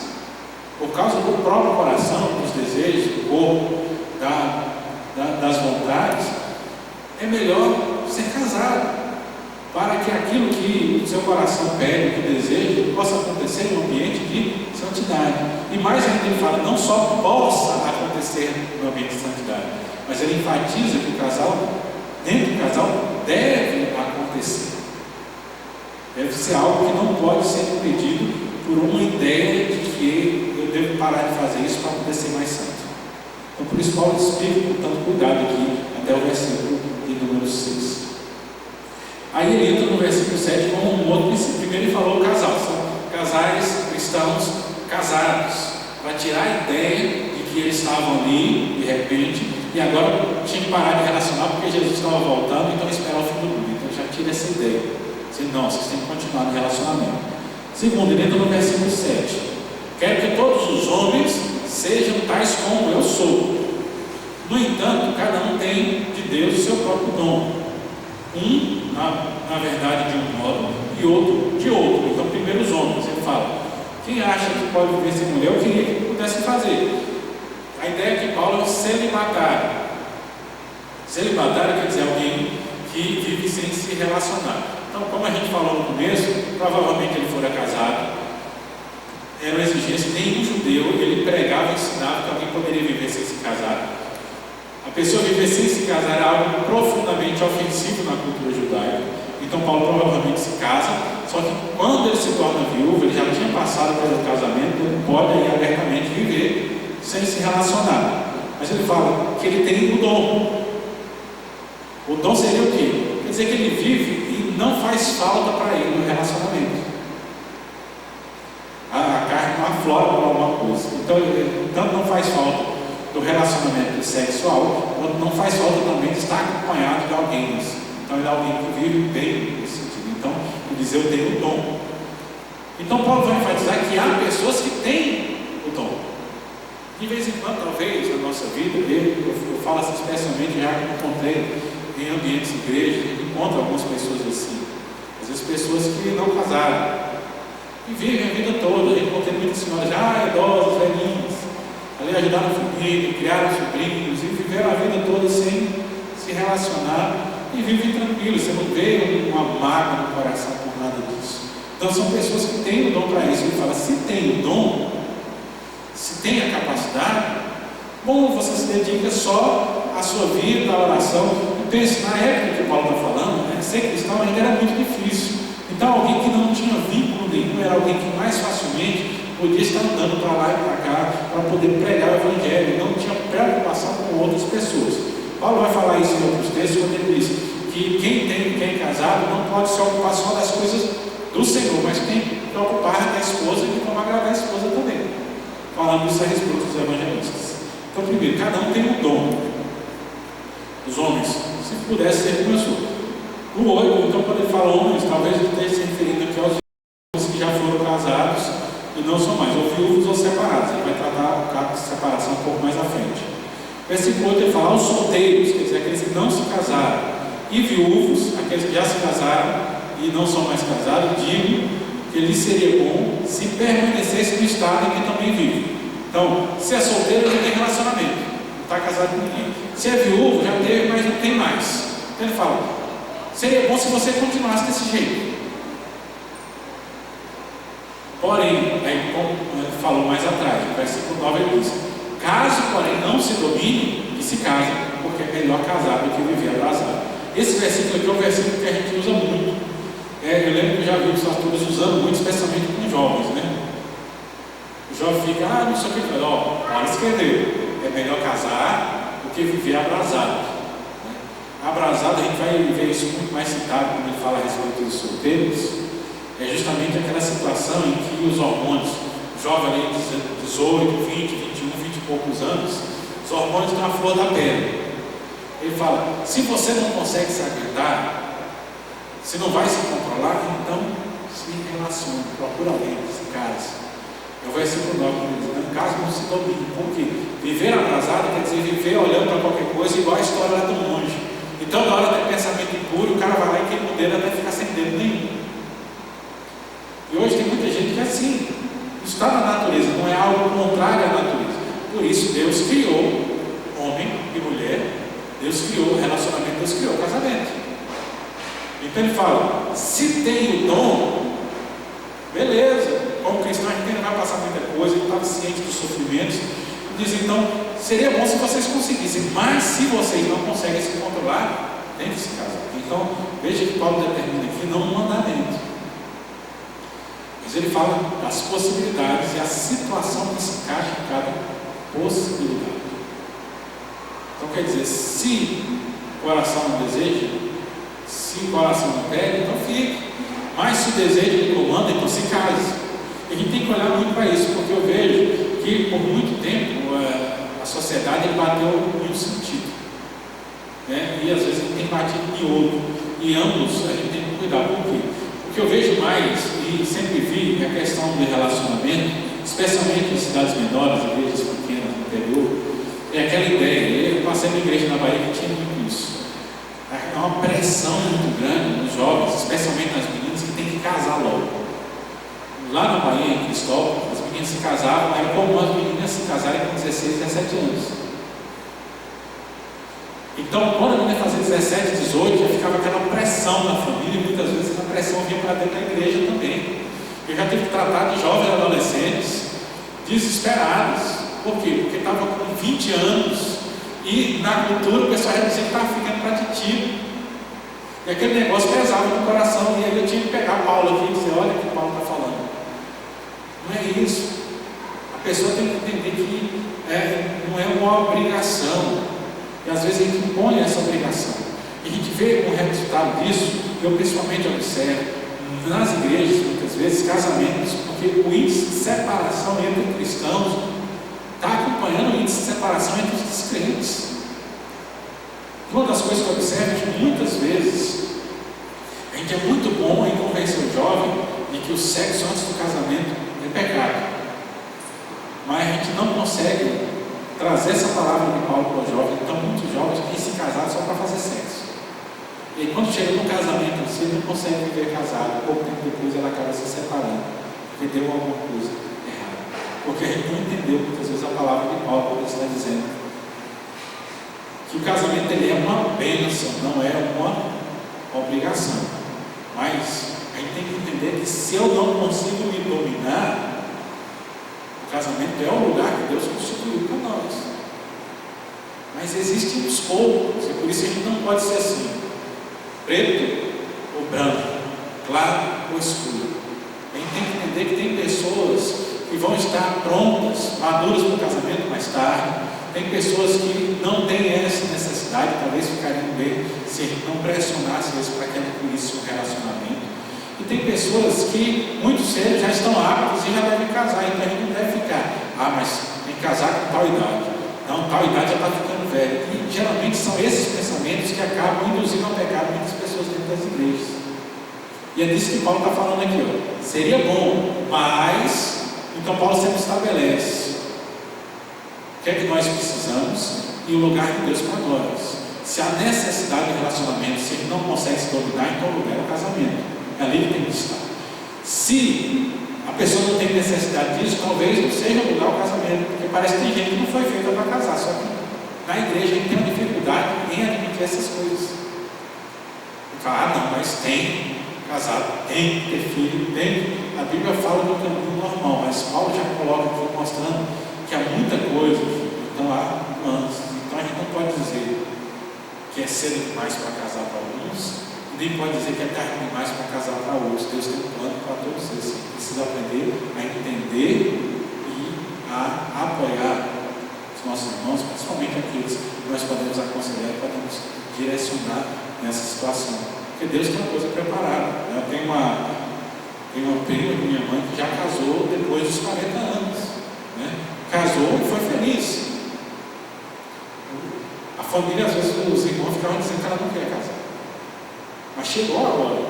por causa do próprio coração, dos desejos, do corpo, das vontades, é melhor ser casado, para que aquilo que o seu coração pede, que deseja, possa acontecer em um ambiente de santidade. E mais ainda ele fala, não só possa acontecer no ambiente de santidade, mas ele enfatiza que o casal, dentro do casal, deve acontecer. Deve ser algo que não pode ser impedido por uma ideia de que eu devo parar de fazer isso para poder ser mais santo. Então por isso Paulo explica com tanto cuidado aqui, até o versículo de número 6. Aí ele entra no versículo 7 com um outro princípio. Primeiro ele falou casal, são casais cristãos casados, para tirar a ideia de que eles estavam ali, de repente, e agora tinha que parar de relacionar porque Jesus estava voltando, então esperar o fim do mundo. Então já tira essa ideia. Diz, não, vocês têm que continuar no relacionamento. Segundo, ele entra no versículo 7. Quero que todos os homens sejam tais como eu sou. No entanto, cada um tem de Deus o seu próprio dom. Na verdade, de um modo, e outro de outro. Então, primeiro os homens, ele fala, quem acha que pode viver sem mulher, eu queria que pudesse fazer. A ideia é que Paulo é celibatário. Celibatário quer dizer alguém que vive sem se relacionar. Então, como a gente falou no começo, provavelmente ele fora casado, era uma exigência, nenhum judeu, ele pregava e ensinava que alguém poderia viver sem se casar. A pessoa viver sem se casar era algo profundamente ofensivo na cultura judaica. Então Paulo provavelmente se casa, só que quando ele se torna viúvo, ele já tinha passado pelo casamento, ele pode aí abertamente viver sem se relacionar. Mas ele fala que ele tem o dom. O dom seria o quê? Quer dizer que ele vive e não faz falta para ele no relacionamento. A carne não aflora por alguma coisa. Então tanto não faz falta do relacionamento sexual, quando não faz falta também de estar acompanhado de alguém. Então ele é alguém que vive bem nesse sentido. Então ele diz, eu tenho o dom. Então Paulo vai enfatizar que há pessoas que têm o dom. De vez em quando, talvez, na nossa vida, eu falo assim, especialmente já que encontrei em ambientes de igreja, a gente encontra algumas pessoas assim. Às vezes pessoas que não casaram e vivem a vida toda. Eu encontrei muitas senhoras já idosas, velhinhas, ali ajudaram a família, criaram sobrinhos e viveram a vida toda sem se relacionar e vivem tranquilos. Você não vê uma mágoa no coração por nada disso. Então são pessoas que têm o dom para isso. Ele fala, se tem o dom, se tem a capacidade, bom, você se dedica só à sua vida, à oração. E pense, na época que Paulo está falando, né, ser cristão ainda era muito difícil. Então alguém que não tinha vínculo nenhum, era alguém que mais facilmente podia estar andando para lá e para cá para poder pregar o Evangelho, não tinha preocupação com outras pessoas. Paulo vai falar isso em outros textos, quando ele diz que quem é casado não pode se ocupar só das coisas do Senhor, mas tem que preocupar da esposa e como agradar a esposa também. Falando isso a respeito dos evangelistas. Então, primeiro, cada um tem um dom. Os homens, se pudesse ser como eu sou. O outro, então, quando ele fala homens, talvez ele esteja se referindo aqui aos homens que já foram casados e não são mais, ou viúvos ou separados. Ele vai tratar o caso de separação um pouco mais à frente. Versículo 8 ele fala aos solteiros, quer dizer, aqueles que não se casaram, e viúvos, aqueles que já se casaram e não são mais casados, digo que lhe seria bom se permanecesse no estado em que também vive. Então, se é solteiro, não tem relacionamento, não está casado com ninguém. Se é viúvo, já teve, mas não tem mais. Então ele fala, seria bom se você continuasse desse jeito. Porém, aí como falou mais atrás, no versículo 9 ele diz, caso porém não se domine, que se case, porque é melhor casar do que viver abrasado. Esse versículo aqui é um versículo que a gente usa muito. Eu lembro que eu já vi os pastores usando muito, especialmente com jovens, né? O jovem fica, não sei o que, pode escrever, é melhor casar do que viver abrasado. Abrasado, a gente vai ver isso muito mais citado quando ele fala a respeito dos solteiros. É justamente aquela situação em que os hormônios, jovem ali de 18, 20, 21, 20 e poucos anos, os hormônios estão à flor da pele. Ele fala, se você não consegue se aguentar, se não vai se controlar, então se relacione, procura alguém, se case. É o versículo 9 que diz, no caso não se domine, porque viver abrasado quer dizer viver olhando para qualquer coisa, igual a história lá do monge. Então, na hora de pensamento impuro, o cara vai lá e queima o dedo até ficar sem dedo nenhum. E hoje tem muita gente que é assim, está na natureza, não é algo contrário à natureza. Por isso Deus criou homem e mulher, Deus criou o relacionamento, Deus criou o casamento. Então ele fala, se tem o dom, beleza, como cristão a gente não vai passar muita coisa, ele estava ciente dos sofrimentos, ele diz então, seria bom se vocês conseguissem, mas se vocês não conseguem se controlar, tem que se casar. Então veja que Paulo determina aqui não um mandamento. Mas ele fala das possibilidades e a situação que se encaixa em cada possibilidade. Então quer dizer, se o coração não deseja, se o coração não pede, então fique. Mas se o desejo lhe comanda, então se case. E a gente tem que olhar muito para isso, porque eu vejo que por muito tempo a sociedade bateu em um sentido, né? E às vezes a gente tem batido em outro. E ambos a gente tem que cuidar. Por quê? O que eu vejo mais, e sempre vi, é a questão do relacionamento, especialmente em cidades menores, igrejas pequenas, no interior, é aquela ideia. Eu passei na igreja na Bahia que tinha muito isso. É uma pressão muito grande nos jovens, especialmente nas meninas, que tem que casar logo. Lá na Bahia, em Cristóvão, as meninas se casavam, era comum as meninas se casarem com 16, 17 anos. Então, quando a menina fazia 17, 18, já ficava aquela pressão na família, e muitas vezes a pressão vinha para dentro da igreja também. Eu já tive que tratar de jovens adolescentes desesperados. Por quê? Porque estava com 20 anos e na cultura o pessoal já dizia que estava ficando para titio. E aquele negócio pesava no coração, e aí eu tinha que pegar Paulo aqui e dizer, olha o que Paulo está falando. Não é isso. A pessoa tem que entender que não é uma obrigação. E às vezes a gente impõe essa obrigação. E a gente vê o resultado disso, eu principalmente observo, nas igrejas, muitas vezes, casamentos, porque o índice de separação entre cristãos está acompanhando o índice de separação entre os descrentes. Uma das coisas que eu observo é que muitas vezes a gente é muito bom em convencer o jovem de que o sexo antes do casamento é pecado. Mas a gente não consegue trazer essa palavra de Paulo para o jovem. Então muitos jovens têm se casado só para fazer sexo. E aí, quando chega no casamento, você não consegue viver casado. Pouco tempo depois ela acaba se separando, porque deu alguma coisa errada. Porque a gente não entendeu muitas vezes a palavra de Paulo, que ele está dizendo que o casamento ele é uma bênção, não é uma obrigação. Mas a gente tem que entender que se eu não consigo me dominar, o casamento é o lugar que Deus constituiu para nós. Mas existem os poucos, e por isso a gente não pode ser assim, preto ou branco, claro ou escuro. A gente tem que entender que tem pessoas que vão estar prontas, maduras para o casamento mais tarde. Tem pessoas que não têm essa necessidade, talvez ficariam bem se a gente não pressionasse eles para que adquirissem um relacionamento. E tem pessoas que muito cedo já estão aptas e já devem casar, então a gente não deve ficar, mas tem que casar com tal idade. Não, tal idade já está ficando velho. E geralmente são esses pensamentos que acabam induzindo ao pecado muitas pessoas dentro das igrejas. E é disso que Paulo está falando aqui, ó. Seria bom, mas então Paulo sempre estabelece o que é que nós precisamos e o lugar de Deus para nós. Se há necessidade de relacionamento, se ele não consegue se dominar, então o lugar é o casamento. É ali que tem que estar. Se a pessoa não tem necessidade disso, talvez não seja lugar o casamento, porque parece que tem gente que não foi feita para casar, só que na igreja a gente tem uma dificuldade em admitir essas coisas. Fala, não, mas tem casado, tem que ter filho, tem. A Bíblia fala do caminho normal, mas Paulo já coloca aqui mostrando que há muita coisa, então há nuances. Então a gente não pode dizer que é cedo demais para casar para alguns, nem pode dizer que é tarde demais para casar para outros. Deus tem um plano para todos eles. Precisa aprender a entender e a apoiar os nossos irmãos, principalmente aqueles que nós podemos aconselhar e podemos direcionar nessa situação. Porque Deus tem uma coisa preparada. Né? Tem uma prima de minha mãe que já casou depois dos 40 anos. Né? Casou e foi feliz. A família, às vezes, os irmãos ficavam dizendo que ela não queria casar. Mas chegou agora.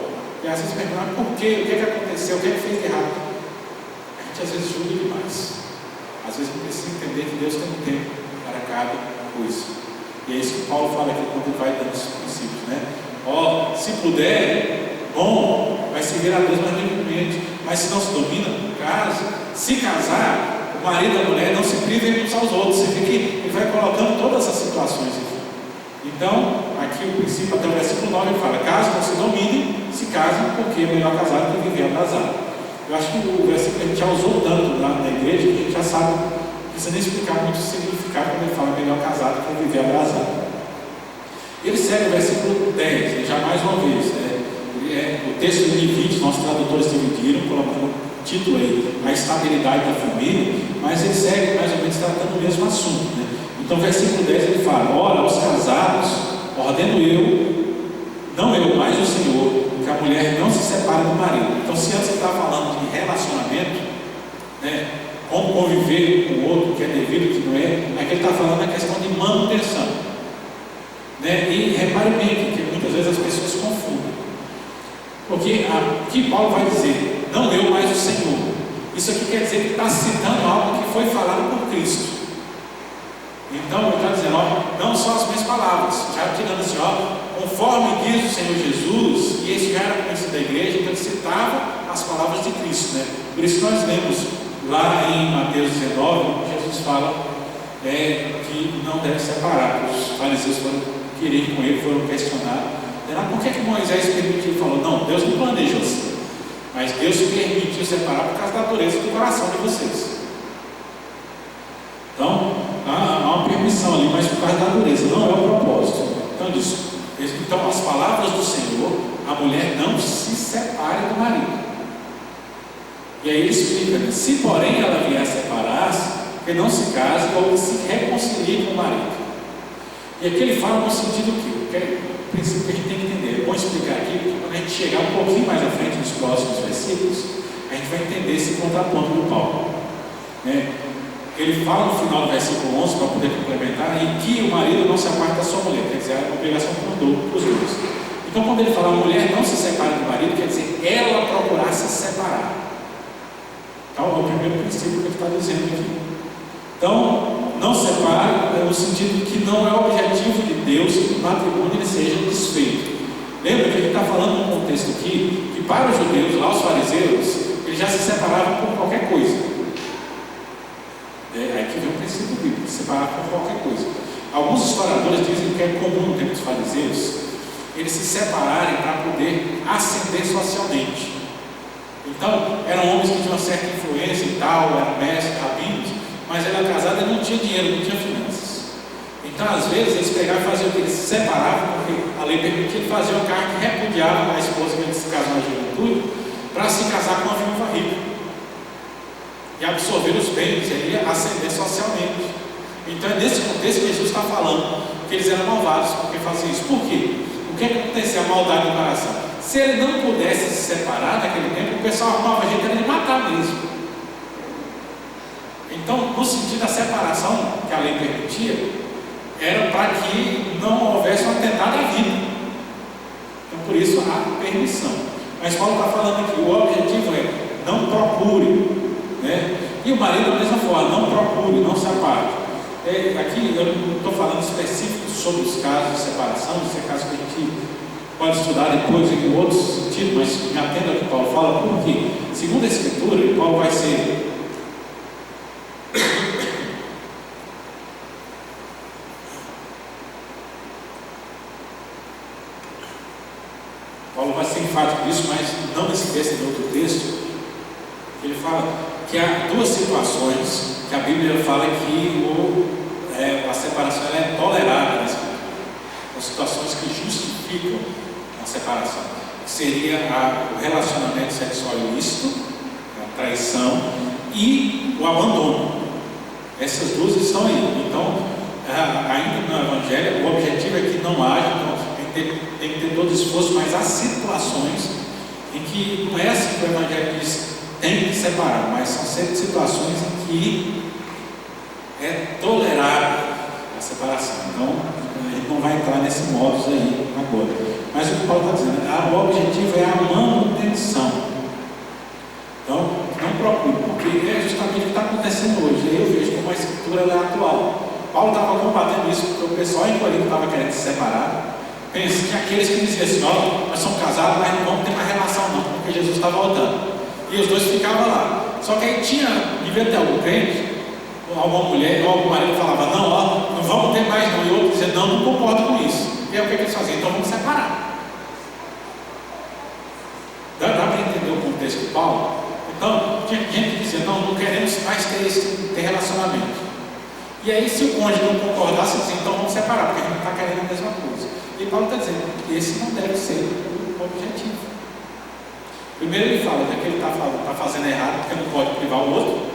E às vezes perguntaram por quê, o que aconteceu, o que fez de errado. A gente às vezes julga demais. Às vezes a gente precisa entender que Deus tem um tempo para cada coisa. E é isso que Paulo fala aqui quando vai dando esses princípios, né? Se puder, bom, vai servir a Deus mais livremente. Mas se não se domina, casa. Se casar, o marido e a mulher não se privem uns aos outros. Você vê que ele vai colocando todas essas situações aqui. Então, aqui o princípio, até o versículo 9, fala: caso não se dominem, se casem, porque é melhor casar do que viver abrasado. Eu acho que o versículo a gente já usou tanto na igreja que a gente já sabe, não precisa nem explicar muito o significado quando ele fala melhor casar do que viver abrasado. Ele segue o versículo 10, já mais uma vez, o texto de 20, nossos tradutores dividiram, colocando o título aí, a estabilidade da família, mas ele segue mais ou menos tratando o mesmo assunto, né? Então, versículo 10 ele fala: ora, aos casados, ordeno eu, não eu, mas o Senhor, que a mulher não se separe do marido. Então, se antes ele estava falando de relacionamento, né, como conviver com o outro, que é devido, que não é, aqui ele está falando da questão de manutenção. Né? E repare bem que muitas vezes as pessoas confundem. Porque aqui Paulo vai dizer: não eu, mas o Senhor. Isso aqui quer dizer que está citando algo que foi falado por Cristo. Então ele está dizendo, não só as minhas palavras, já tirando assim, conforme diz o Senhor Jesus, e esse já era conhecido da igreja, então ele citava as palavras de Cristo, né? Por isso nós lemos lá em Mateus 19, Jesus fala que não deve separar. Os fariseus foram querer com ele, foram questionar, por que Moisés permitiu? Ele falou: não, Deus não planejou assim, mas Deus permitiu separar por causa da dureza do coração de vocês. Então, há uma permissão ali, mas por causa da dureza, não é o propósito. Então, as palavras do Senhor, a mulher não se separe do marido. E aí ele explica, né? Se porém ela vier a separar-se, que não se case ou que se reconcilie com o marido. E aqui ele fala no sentido que é o princípio que a gente tem que entender. É bom explicar aqui, porque quando a gente chegar um pouquinho mais à frente nos próximos versículos, a gente vai entender esse contraponto do Paulo, né? Ele fala no final do versículo 11, para poder complementar, em que o marido não se aparte da sua mulher, quer dizer, a obrigação para os dois. Então, quando ele fala a mulher não se separe do marido, quer dizer, ela procurar se separar. Então, é o primeiro princípio que ele está dizendo aqui. Então, não separe no sentido que não é o objetivo de Deus que o matrimônio ele seja desfeito. Lembra que ele está falando num contexto aqui, que para os judeus, lá os fariseus, eles já se separavam por qualquer coisa. Aqui vem o princípio bíblico, separar por qualquer coisa. Alguns historiadores dizem que é comum no tempo dos fariseus eles se separarem para poder ascender socialmente. Então, eram homens que tinham uma certa influência e tal, eram mestres, rabinos, mas ele era casado e não tinha dinheiro, não tinha finanças. Então, às vezes, eles pegavam e faziam o que? Eles se separavam, porque a lei permitia, ele fazia um cargo que repudiava a esposa que ele se casou na juventude, para se casar com uma viúva rica e absorver os bens, e aí ascender socialmente. Então é nesse contexto que Jesus está falando que eles eram malvados porque faziam isso. Por quê? O que acontecia? A maldade no coração. Se ele não pudesse se separar naquele tempo, o pessoal arrumava jeito de matar mesmo. Então, no sentido da separação que a lei permitia, era para que não houvesse um atentado à vida. Então, por isso há permissão. Mas Paulo está falando aqui, o objetivo é: não procure. Né? E o marido da mesma forma, não procure, não se aparte. Aqui eu não estou falando específico sobre os casos de separação, isso é caso que a gente pode estudar depois em outros sentidos, mas me atenda ao que Paulo fala, porque, segundo a Escritura, Paulo vai ser enfático disso, mas não esqueça de outro texto. Ele fala que há duas situações que a Bíblia fala que a separação ela é tolerável na Escritura. São situações que justificam a separação. Seria o relacionamento sexual ilícito, a traição e o abandono. Essas duas estão aí. Então, ainda no Evangelho, o objetivo é que não haja, então, tem que ter todo o esforço, mas há situações em que não é assim que o Evangelho diz, tem que separar, mas são sempre situações em que é tolerável a separação. Então, a gente não vai entrar nesse modus aí agora. Mas o que Paulo está dizendo, o objetivo é a manutenção. Então, não procure, porque é justamente o que está acontecendo hoje. Aí eu vejo como a Escritura é atual. Paulo estava combatendo isso, porque o pessoal em Corinto estava querendo se separar. Pense que aqueles que diziam assim, nós somos casados, mas não vamos ter mais relação não, porque Jesus está voltando. E os dois ficavam lá. Só que aí devia ter algum crente, ou alguma mulher, ou algum marido falava, não vamos ter mais não. E outro dizia, não concordo com isso. E aí o que eles faziam? Então vamos separar. Dá para entender o contexto de Paulo? Então, tinha gente que dizia, não queremos mais ter relacionamento. E aí se o cônjuge não concordasse, dizia, então vamos separar, porque a gente não está querendo a mesma coisa. E Paulo está dizendo que esse não deve ser o objetivo. Primeiro ele fala que ele está fazendo errado porque não pode privar o outro.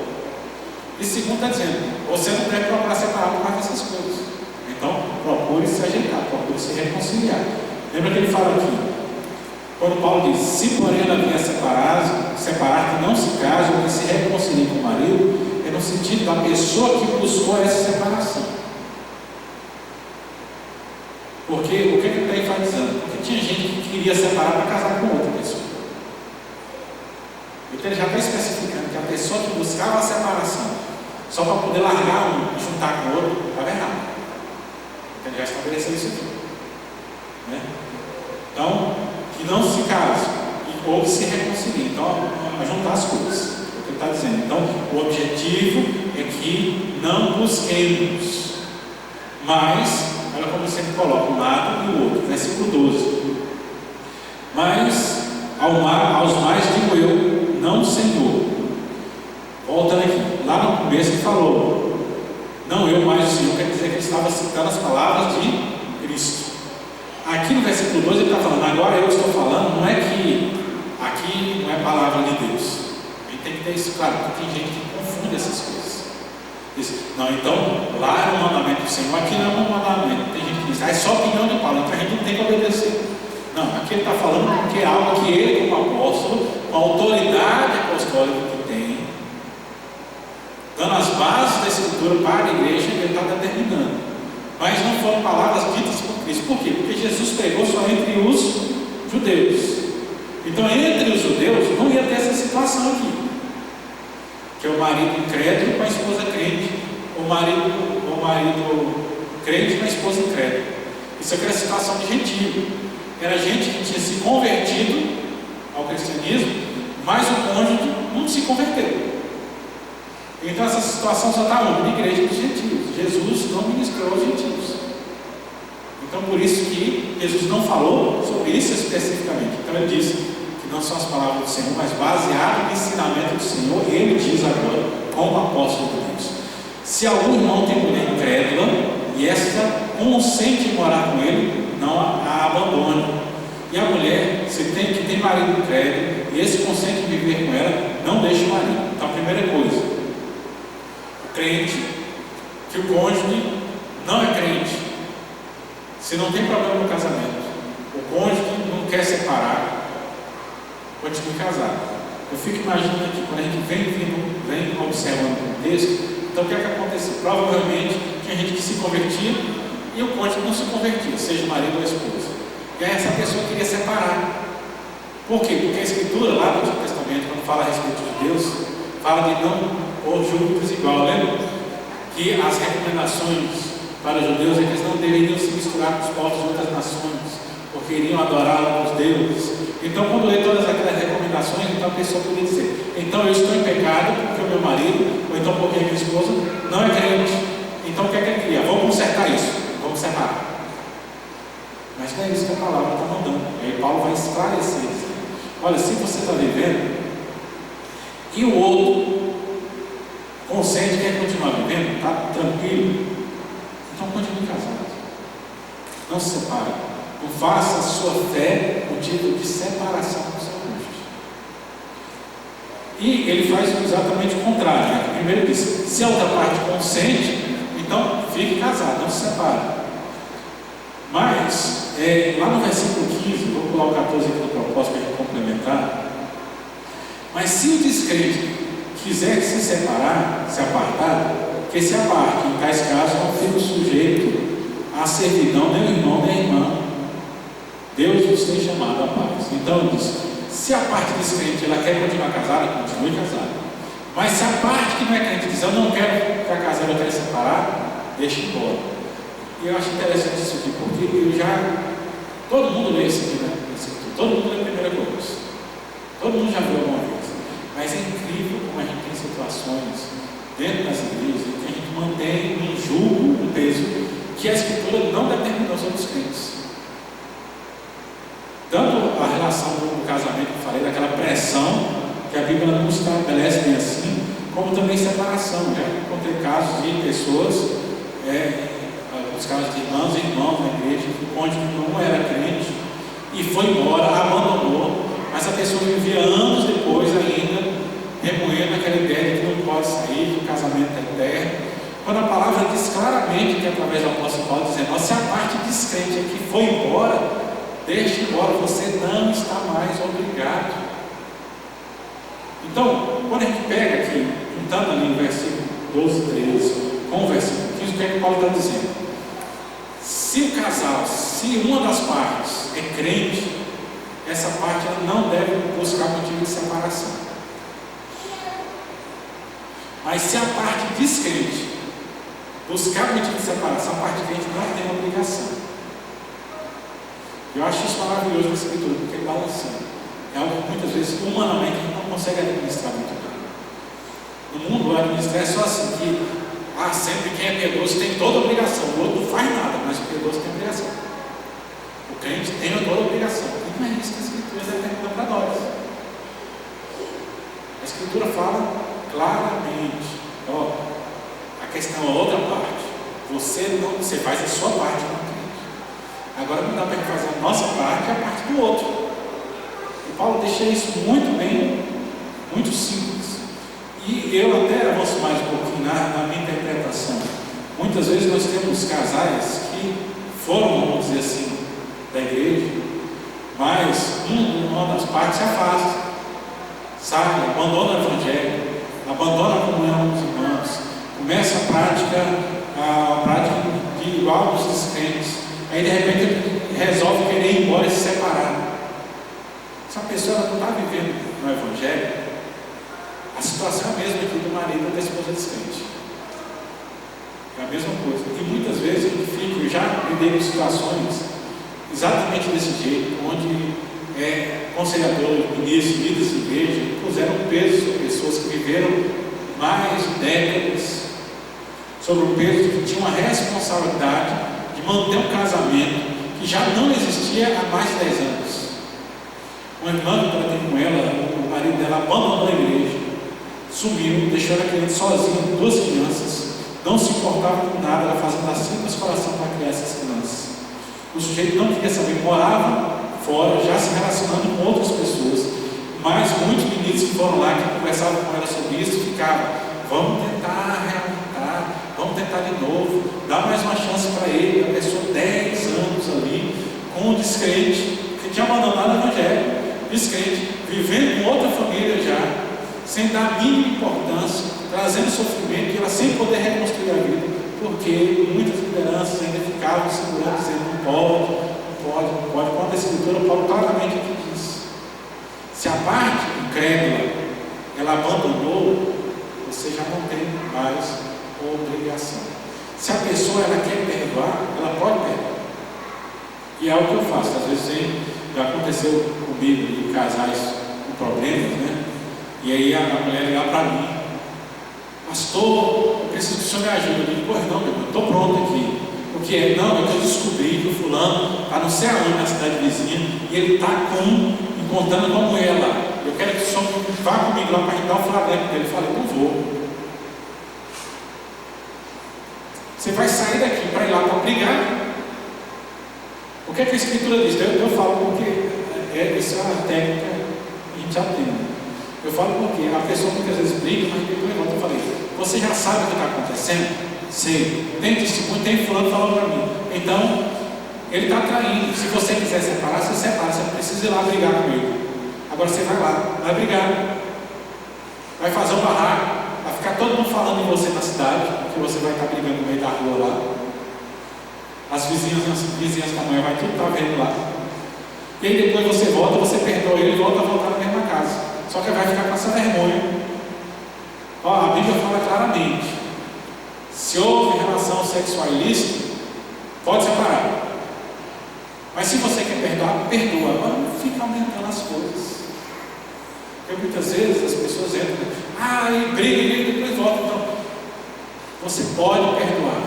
E segundo está dizendo, você não deve procurar separar por causa dessas coisas. Então procure se ajeitar, procure se reconciliar. Lembra que ele fala aqui, quando Paulo diz, se porém ela vier separar que não se case ou que se reconcilie com o marido, é no sentido da pessoa que buscou essa separação. Porque o que ele está enfatizando? Porque tinha gente que queria separar para casar com outra pessoa. Então ele já está especificando que a pessoa que buscava a separação só para poder largar um e juntar com o outro, estava errado. Então ele já estabeleceu isso aqui. Né? Então, que não se case ou que se reconcilie. Então, a juntar as coisas. É o que ele está dizendo. Então, o objetivo é que não busquemos, mas olha como sempre coloca um lado e o outro, versículo 12. Mas aos mais digo eu, não Senhor. Voltando aqui, lá no começo ele falou, não eu, mas o Senhor, quer dizer que ele estava citando as palavras de Cristo. Aqui no versículo 12 ele está falando, agora eu estou falando, não é que aqui não é palavra de Deus. A gente tem que ter isso claro, porque tem gente que confunde essas coisas. Não, então lá é um mandamento do Senhor, aqui não é um mandamento. Tem gente que diz, é só opinião de Paulo, então a gente não tem que obedecer. Não, aqui ele está falando porque é algo que ele, como apóstolo, com a autoridade apostólica que tem, dando as bases da Escritura para a igreja, ele está determinando. Mas não foram palavras ditas por Cristo. Por quê? Porque Jesus pregou só entre os judeus. Então, entre os judeus, não ia ter essa situação aqui. Que é o marido incrédulo com a esposa crente, o marido crente com a esposa incrédula. Isso aqui era a situação de gentio. Era gente que tinha se convertido ao cristianismo, mas o cônjuge não se converteu. Então essa situação só está onde? Na igreja dos gentios. Jesus não ministrou aos gentios. Então por isso que Jesus não falou sobre isso especificamente. Então ele disse que não são as palavras do Senhor, mas baseado no ensinamento do Senhor, ele diz agora, como apóstolo de Deus: se algum irmão tem mulher incrédula e esta consente em morar com ele, não a abandone. E a mulher, se tem marido incrédulo e esse consente em viver com ela, não deixe o marido. Então a primeira coisa, o crente, que o cônjuge não é crente, se não tem problema no casamento, o cônjuge não quer separar, continue casado. Eu fico imaginando aqui, quando a gente vem observando o texto, então o que é que aconteceu? Provavelmente tinha gente que se convertia e o cônjuge não se convertia, seja o marido ou a esposa. E aí essa pessoa queria separar. Por quê? Porque a Escritura, lá no Antigo Testamento, quando fala a respeito de Deus, fala de não pôr julgo desigual. Lembra? Que as recomendações para os judeus é que eles não deveriam se misturar com os povos de outras nações, porque porque iriam adorar outros deuses. Então, quando lê todas aquelas recomendações, então a pessoa podia dizer: então eu estou em pecado porque o meu marido, ou então porque a minha esposa não é crente. Então o que é que ele queria? Vamos consertar isso, vamos separar. Mas não é isso que a palavra está mandando. Aí Paulo vai esclarecer, dizendo: olha, se você está vivendo e o outro consente, quer continuar vivendo, está tranquilo, então continue casado. Não se separe. Não faça a sua fé motivo de separação do seu cônjuge. E ele faz exatamente o contrário, né? Primeiro diz: se a outra parte consente, então fique casado, não se separe. Mas, lá no versículo 15, vou pular o 14 aqui do propósito para a gente complementar. Mas se o descrente quiser se separar, se apartar, que se aparte, em tais casos não fique sujeito à servidão nem o irmão nem a irmã. Deus nos tem chamado à paz. Então ele diz: se a parte descrente ela quer continuar casada, continue casada. Mas se a parte que não é crente diz: eu não quero ficar casada, eu quero separar, deixe embora. E eu acho interessante isso aqui, porque todo mundo lê isso aqui, né? Todo mundo lê a primeira coisa. Todo mundo já viu alguma vez. Mas é incrível como a gente tem situações dentro das igrejas que a gente mantém um jugo, um peso, que a Escritura não determinou sobre os crentes. Tanto a relação do casamento que eu falei, daquela pressão que a Bíblia não estabelece bem assim, como também separação. Já encontrei casos de pessoas, os casos de irmãos e irmãos na igreja, onde não era crente e foi embora, abandonou, mas a pessoa vivia anos depois ainda remoendo aquela ideia de que não pode sair, que o casamento é eterno. Quando a palavra diz claramente, que é através do apóstolo Paulo, dizendo: se a parte descrente aqui foi embora, deixe embora, você não está mais obrigado. Então, quando a gente pega aqui, juntando ali o versículo 12, 13, com o versículo 15, o que é que Paulo está dizendo? Se o casal, se uma das partes é crente, essa parte ela não deve buscar motivo de separação. Mas se a parte descrente buscar motivo de separação, a parte crente não tem obrigação. Eu acho isso maravilhoso na Escritura, porque ele balanceia. É algo que muitas vezes, humanamente, a gente não consegue administrar muito bem. No mundo, administrar é só assim, que sempre quem é piedoso tem toda a obrigação, o outro não faz nada, mas o piedoso tem obrigação. O crente tem toda a obrigação. E não é isso que a Escritura determina para nós. A Escritura fala claramente: a questão é outra parte. Você faz a sua parte como crente. Agora não dá para fazer a nossa parte e a parte do outro. E Paulo deixa isso muito bem, muito simples. E eu até avanço mais um pouquinho na minha interpretação. Muitas vezes nós temos casais que foram, vamos dizer assim, da igreja, mas uma das partes se afasta, sai, abandona o evangelho, abandona a comunhão com os irmãos, começa a prática de igual dos descrentes. Aí de repente ele resolve querer ir embora e se separar. Se a pessoa não está vivendo no evangelho, a situação é a mesma aqui do marido e da esposa descrente. É a mesma coisa. E muitas vezes eu já lidei com situações exatamente desse jeito, onde aconselhadores, ministros, líderes de igreja puseram um peso sobre pessoas que viveram mais de décadas, sobre o peso de que tinham a responsabilidade de manter um casamento que já não existia há mais de 10 anos. Uma irmã que tratei com ela, o marido dela abandonou a igreja, sumiu, deixou ela criança sozinha, 2 crianças, não se importava com nada, ela fazendo a simples coração para criar essas crianças. O sujeito não queria saber, morava fora, já se relacionando com outras pessoas, mas muitos meninos que foram lá, que conversavam com ela sobre isso, ficavam: vamos tentar reabilitar, vamos tentar de novo, dá mais uma chance para ele. A pessoa 10 anos ali, com um descrente, que tinha abandonado o evangelho, descrente, vivendo com outra família já, sem dar a mínima importância, trazendo sofrimento, e ela sem poder reconstruir a vida, porque muitas lideranças ainda ficavam segurando, dizendo: não pode. Quando a Escritura, Paulo claramente aqui diz: se a parte incrédula ela abandonou, você já não tem mais obrigação. Se a pessoa ela quer perdoar, ela pode perdoar. E é o que eu faço. Às vezes já aconteceu comigo em casais com problemas, né? E aí a mulher ligar para mim: pastor, eu preciso que o senhor me ajude. Eu digo: pois não, meu irmão, eu estou pronto aqui. O que é? Não, eu descobri que o fulano está não sei aonde na cidade vizinha e ele está encontrando com a mulher lá. Eu quero que o senhor vá comigo lá para a gente dar o flagrante dele. Eu falei: não vou. Você vai sair daqui para ir lá para brigar? O que é que a Escritura diz? Eu falo porque essa é uma técnica que a gente já tem. Eu falo porque a pessoa muitas vezes briga, mas depois levanta. Eu falei: você já sabe o que está acontecendo? Sei. Tem testemunho, tem fulano falando para mim. Então, ele está traindo. Se você quiser separar, você separa. Você não precisa ir lá brigar comigo. Agora você vai lá, vai brigar. Vai fazer um barraco. Vai ficar todo mundo falando em você na cidade, porque você vai estar brigando no meio da rua lá. As vizinhas da manhã vai tudo estar vendo lá. E aí depois você volta, você perdoa ele e volta a voltar na mesma casa. Só que vai ficar com essa vergonha. Ó, a Bíblia fala claramente: se houve relação sexual ilícita, pode separar. Mas se você quer perdoar, perdoa. Agora não fica aumentando as coisas. Porque muitas vezes as pessoas entram, e briga e depois volta. Então, você pode perdoar.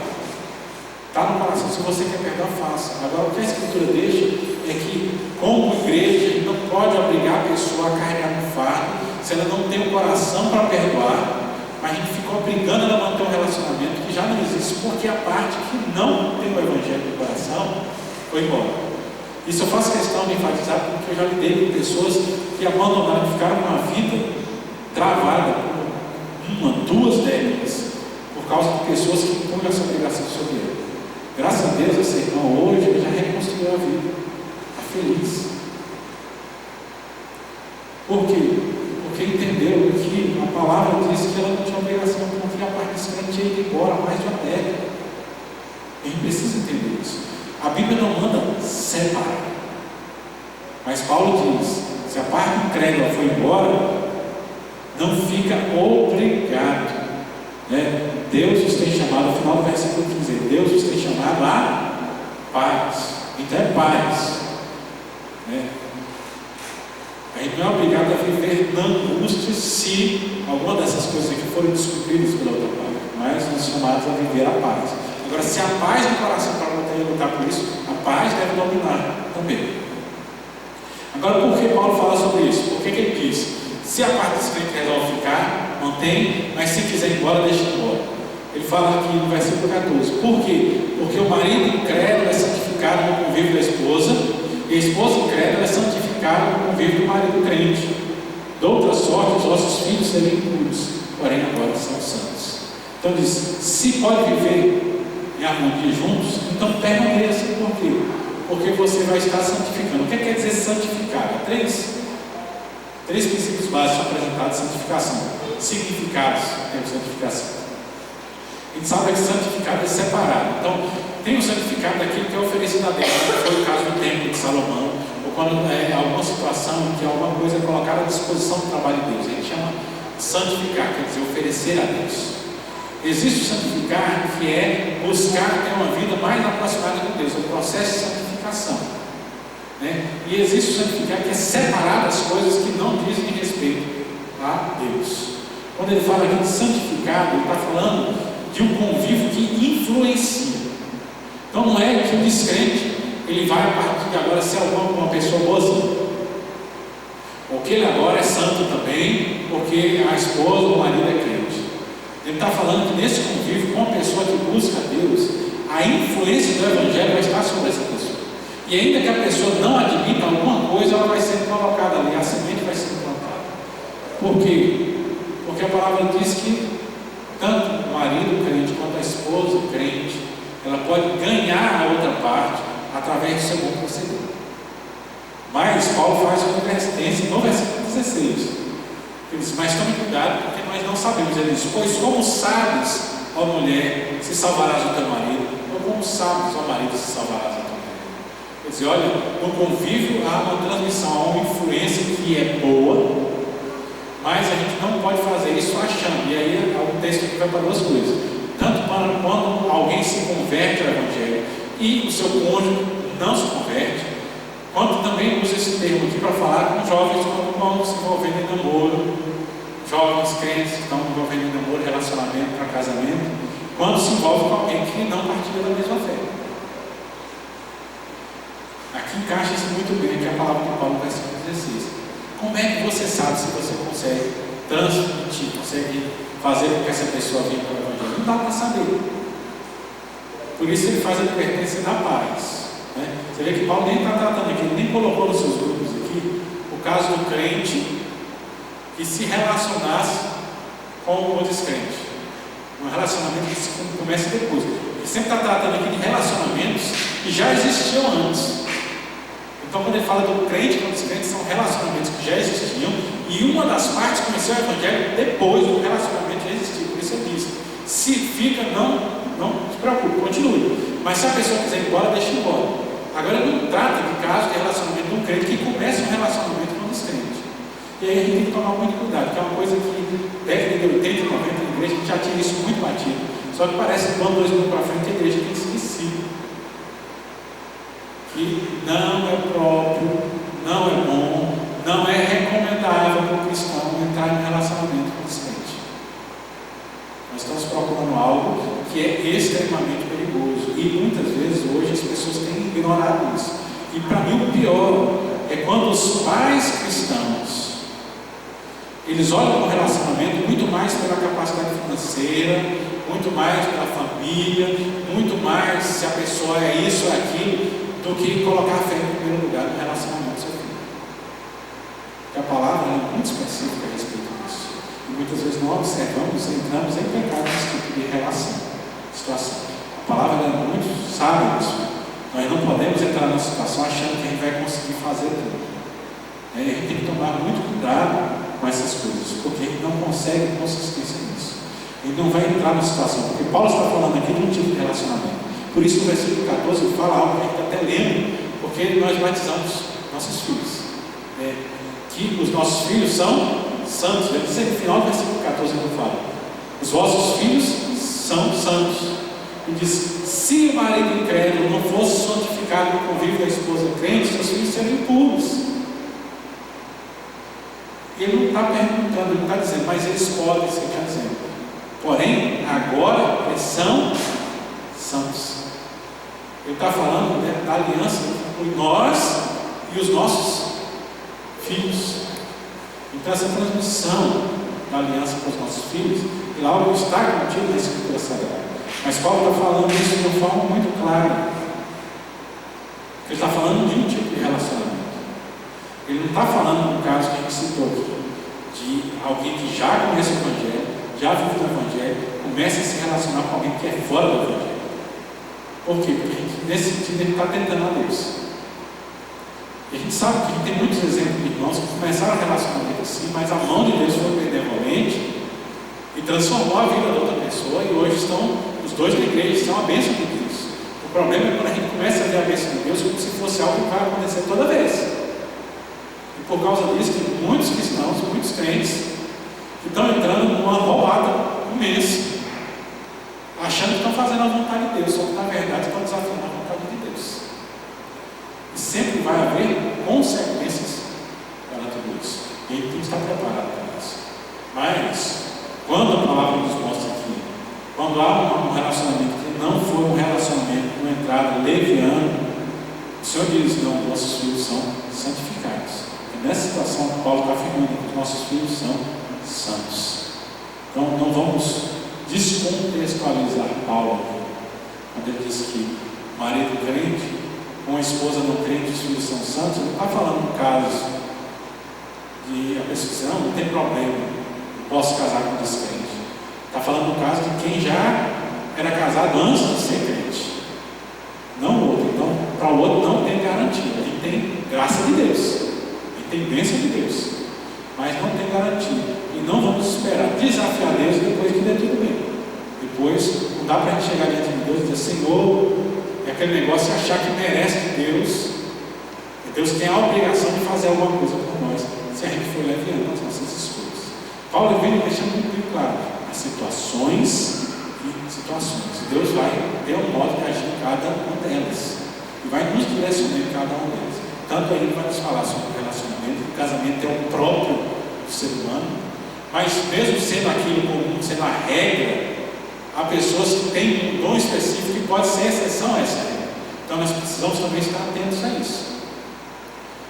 Está no coração. Se você quer perdoar, faça. Agora, o que a Escritura deixa é que, como igreja, a gente não pode obrigar a pessoa a carregar um fardo se ela não tem o coração para perdoar. Mas a gente ficou obrigando ela a manter um relacionamento que já não existe, porque a parte que não tem o Evangelho no coração foi embora. Isso eu faço questão de enfatizar, porque eu já lidei com pessoas que abandonaram, ficaram uma vida travada por 1, 2 décadas, por causa de pessoas que põem essa obrigação sobre ele. Graças a Deus, esse irmão hoje ele já reconstruiu a vida, está feliz. Por quê? Porque entendeu que a palavra diz que ela não tinha obrigação, porque a parte descrente tinha ido embora há mais de uma década. A gente precisa entender isso. A Bíblia não manda separar. Mas Paulo diz: se a parte incrédula foi embora, não fica obrigado. Né? Deus os tem chamado, no final do versículo 15, Deus os tem chamado a paz. Então é paz. Né? A gente não é obrigado a viver na angústia se alguma dessas coisas aqui forem descumpridas pela outra parte, mas nós somos chamados a viver a paz. Agora, se a paz no coração para lutar por isso, a paz deve dominar também. Agora, por que Paulo fala sobre isso? Por que ele diz: se a parte descrente resolve ficar, mantém, mas se quiser ir embora, deixa embora. Ele fala aqui no versículo 14: por quê? Porque o marido incrédulo é santificado no convívio da esposa, e a esposa incrédula é santificada no convívio do marido crente. De outra sorte, os vossos filhos serão impuros, porém agora são santos. Então diz: se pode viver em harmonia juntos, então permaneça. Por quê? Porque você vai estar santificando. O que quer dizer santificar? Três princípios básicos apresentados de santificação. Significados de santificação. A gente sabe que santificado é separado. Então, tem o santificado daquilo que é oferecido a Deus, como foi o caso do templo de Salomão, ou quando é alguma situação em que alguma coisa é colocada à disposição do trabalho de Deus. A gente chama de santificar, quer dizer, oferecer a Deus. Existe o santificar, que é buscar ter uma vida mais aproximada com Deus, é o processo de santificação. Né? E existe o santificar, que é separar as coisas que não dizem respeito a Deus. Quando ele fala aqui de santificado, ele está falando de um convívio que influencia. Então não é que o descrente ele vai a partir de agora ser uma pessoa boazinha, ou que ele agora é santo também, porque a esposa ou o marido é crente. Ele está falando que nesse convívio com a pessoa que busca a Deus, a influência do Evangelho vai estar sobre essa pessoa. E ainda que a pessoa não admita alguma coisa, ela vai ser colocada ali, a semente vai ser plantada. Por quê? Porque a palavra diz que tanto o marido crente quanto a esposa crente, ela pode ganhar a outra parte através do seu bom proceder. Mas Paulo faz uma advertência no versículo 16. Ele diz: mas tome cuidado, porque nós não sabemos. Ele diz: pois como sabes, ó mulher, se salvarás do teu marido, ou como sabes, ó marido, se salvarás da tua mulher. Quer dizer, olha, no convívio há uma transmissão, há uma influência que é boa, mas a gente não pode fazer isso achando. E aí há um texto que vai para duas coisas: tanto para quando alguém se converte ao Evangelho e o seu cônjuge não se converte, quanto também usa esse termo aqui para falar com jovens quando vão se envolvendo em namoro, jovens crentes que estão envolvendo em namoro, relacionamento para casamento, quando se envolve com alguém que não partilha da mesma fé. Aqui encaixa-se muito bem aqui a palavra de Paulo no versículo 16. Como é que você sabe se você consegue transmitir, consegue fazer com que essa pessoa venha para o Evangelho? Não dá para saber. Por isso ele faz a advertência da paz. Né? Você vê que Paulo nem está tratando aqui, ele nem colocou nos seus grupos aqui o caso do crente que se relacionasse com o descrente. Um relacionamento que começa depois. Ele sempre está tratando aqui de relacionamentos que já existiam antes. Então, quando ele fala do crente com o descrente, são relacionamentos que já existiam e uma das partes conheceu o Evangelho depois do relacionamento já existir. Por isso ele diz: se fica, não se preocupe, continue. Mas se a pessoa quiser ir embora, deixa ir embora. Agora, ele não trata de caso de relacionamento de um crente que começa um relacionamento com o descrente. E aí a gente tem que tomar muito cuidado, que é uma coisa que, década de 80 e 90 na igreja, a gente já tinha isso muito batido. Só que parece que quando 2000 para frente a igreja tem esquecido que não é próprio, não é bom, não é recomendável para o cristão entrar em relacionamento com o descrente. Nós estamos procurando algo que é extremamente perigoso e muitas vezes hoje as pessoas têm ignorado isso. E para mim o pior é quando os pais cristãos eles olham para o relacionamento muito mais pela capacidade financeira, muito mais pela família, muito mais se a pessoa é isso ou aquilo, do que colocar a fé em primeiro lugar no relacionamento do seu filho. Porque a palavra é muito específica a respeito disso. E muitas vezes não observamos, entramos em pecado nesse tipo de situação. A palavra é muito sábia nisso. Nós não podemos entrar numa situação achando que a gente vai conseguir fazer tudo. A gente tem que tomar muito cuidado com essas coisas, porque a gente não consegue consistência nisso. A gente não vai entrar numa situação, porque Paulo está falando aqui de um tipo de relacionamento. Por isso, no versículo 14, ele fala algo que a gente até lembra, porque nós batizamos nossos filhos. Que os nossos filhos são santos. Ele diz no final do versículo 14, ele fala: os vossos filhos são santos. Ele diz: se o marido incrédulo não fosse santificado no convívio da esposa crente, seus filhos seriam impuros. Ele não está perguntando, ele não está dizendo, mas eles podem, você está dizendo. Porém, agora eles são santos. Ele está falando, né, da aliança entre nós e os nossos filhos. Então, essa transmissão da aliança para os nossos filhos, e algo está contido na Escritura Sagrada. Mas Paulo está falando isso de uma forma muito clara. Ele está falando de um tipo de relacionamento. Ele não está falando no caso que a gente citou aqui, de alguém que já conhece o Evangelho, já vive no Evangelho, começa a se relacionar com alguém que é fora do Evangelho. Por quê? Porque a gente, nesse sentido ele está tentando a Deus. E a gente sabe que a gente tem muitos exemplos de irmãos que começaram a relacionamento assim, mas a mão de Deus foi benevolente e transformou a vida da outra pessoa, e hoje estão os dois na igreja, são a bênção de Deus. O problema é quando a gente começa a ver a bênção de Deus como se fosse algo que vai acontecer toda vez. Por causa disso, tem muitos cristãos, muitos crentes, que estão entrando numa roubada imensa, achando que estão fazendo a vontade de Deus, só que na verdade estão desafiando a vontade de Deus. E sempre vai haver consequências para tudo isso. E a gente tem que estar preparado para isso. Mas, quando a palavra nos mostra aqui, quando há um relacionamento que não foi um relacionamento com entrada leviana, o Senhor diz: não, nossos filhos são santificados. Nessa situação, Paulo está afirmando que os nossos filhos são santos. Então, não vamos descontextualizar Paulo quando ele diz que marido crente com a esposa não crente, os filhos são santos. Ele não está falando no caso de a pessoa dizer: não tem problema, eu posso casar com descrente. Está falando no caso de quem já era casado antes de ser crente, não o outro. Então, para o outro não tem garantia. Ele tem graça de Deus, tem bênção de Deus, mas não tem garantia. E não vamos esperar desafiar Deus depois que der tudo bem. Depois não dá para a gente chegar diante de Deus e dizer: Senhor, é aquele negócio de achar que merece de Deus. E Deus tem a obrigação de fazer alguma coisa por nós, se a gente for leviando as nossas escolhas. Paulo vem deixando muito bem claro as situações e situações. Deus vai ter um modo de agir em cada uma delas. e vai nos direcionar em cada um deles. Tanto aí ele vai nos falar sobre o relacionamento, que o casamento é o próprio do ser humano, mas mesmo sendo aquilo comum, sendo a regra, há pessoas que têm um dom específico que pode ser exceção a essa regra. Então nós precisamos também estar atentos a isso.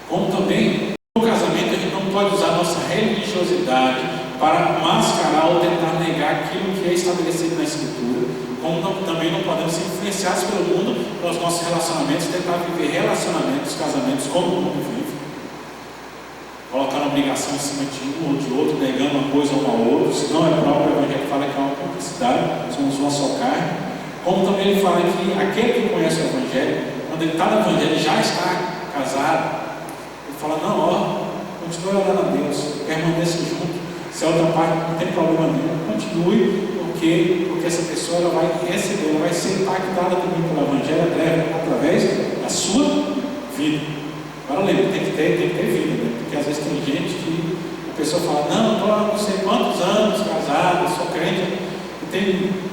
Como também, no casamento, a gente não pode usar nossa religiosidade para mascarar ou tentar negar aquilo que é estabelecido na Escritura, como também não podemos ser influenciados pelo mundo, pelos nossos relacionamentos, tentar viver relacionamentos, casamentos como o mundo vive, colocando obrigação em cima de um ou de outro, negando uma coisa um ao outro, se não é próprio, o Evangelho fala que é uma cumplicidade, somos uma só carne. Como também ele fala que aquele que conhece o Evangelho, quando ele está no Evangelho, já está casado, ele fala, não, ó, continue orando a Deus, permaneça junto, se a outra parte não tem problema nenhum, continue, porque essa pessoa ela vai receber, ela vai ser impactada também pelo Evangelho através da sua vida. Agora lembra, tem que ter vida, né? Porque às vezes tem gente que a pessoa fala, não, estou há não sei quantos anos casado, sou crente,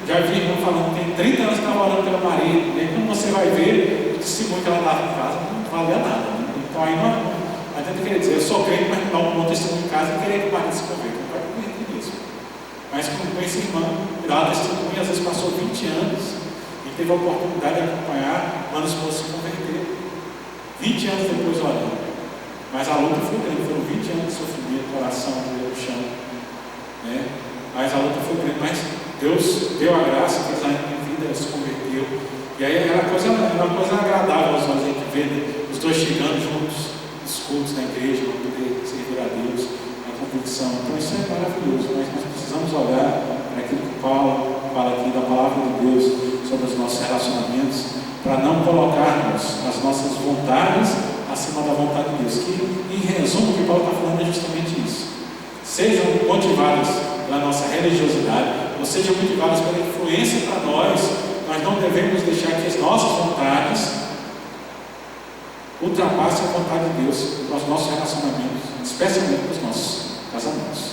já vi irmão falando, tem 30 anos que estava orando pelo marido, e aí quando você vai ver, o testemunho que ela dava em casa não valia nada, né? Então aí não adianta querer dizer, eu sou crente, mas não dá um bom testemunho em casa e querer que o marido se converta, não vai converter nisso. Mas com esse irmão, lá testemunho, às vezes passou 20 anos e teve a oportunidade de acompanhar quando o esposo se converteu. 20 anos depois orando. Mas a luta foi grande, foram 20 anos de sofrimento, oração, no chão. Né? Mas a luta foi grande, mas Deus deu a graça, que ela em vida se converteu. E aí era uma coisa agradável aos olhos, a gente vê, né? Os dois chegando juntos, os cultos na igreja, para poder servir a Deus, a convicção. Então isso é maravilhoso, mas nós precisamos olhar para aquilo que Paulo fala aqui da palavra de Deus sobre os nossos relacionamentos, para não colocarmos as nossas vontades acima da vontade de Deus. Que, em resumo, o que Paulo está falando é justamente isso. Sejam motivados pela nossa religiosidade, ou sejam motivados pela influência para nós não devemos deixar que as nossas vontades ultrapassem a vontade de Deus nos nossos relacionamentos, especialmente nos nossos casamentos.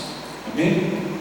Amém?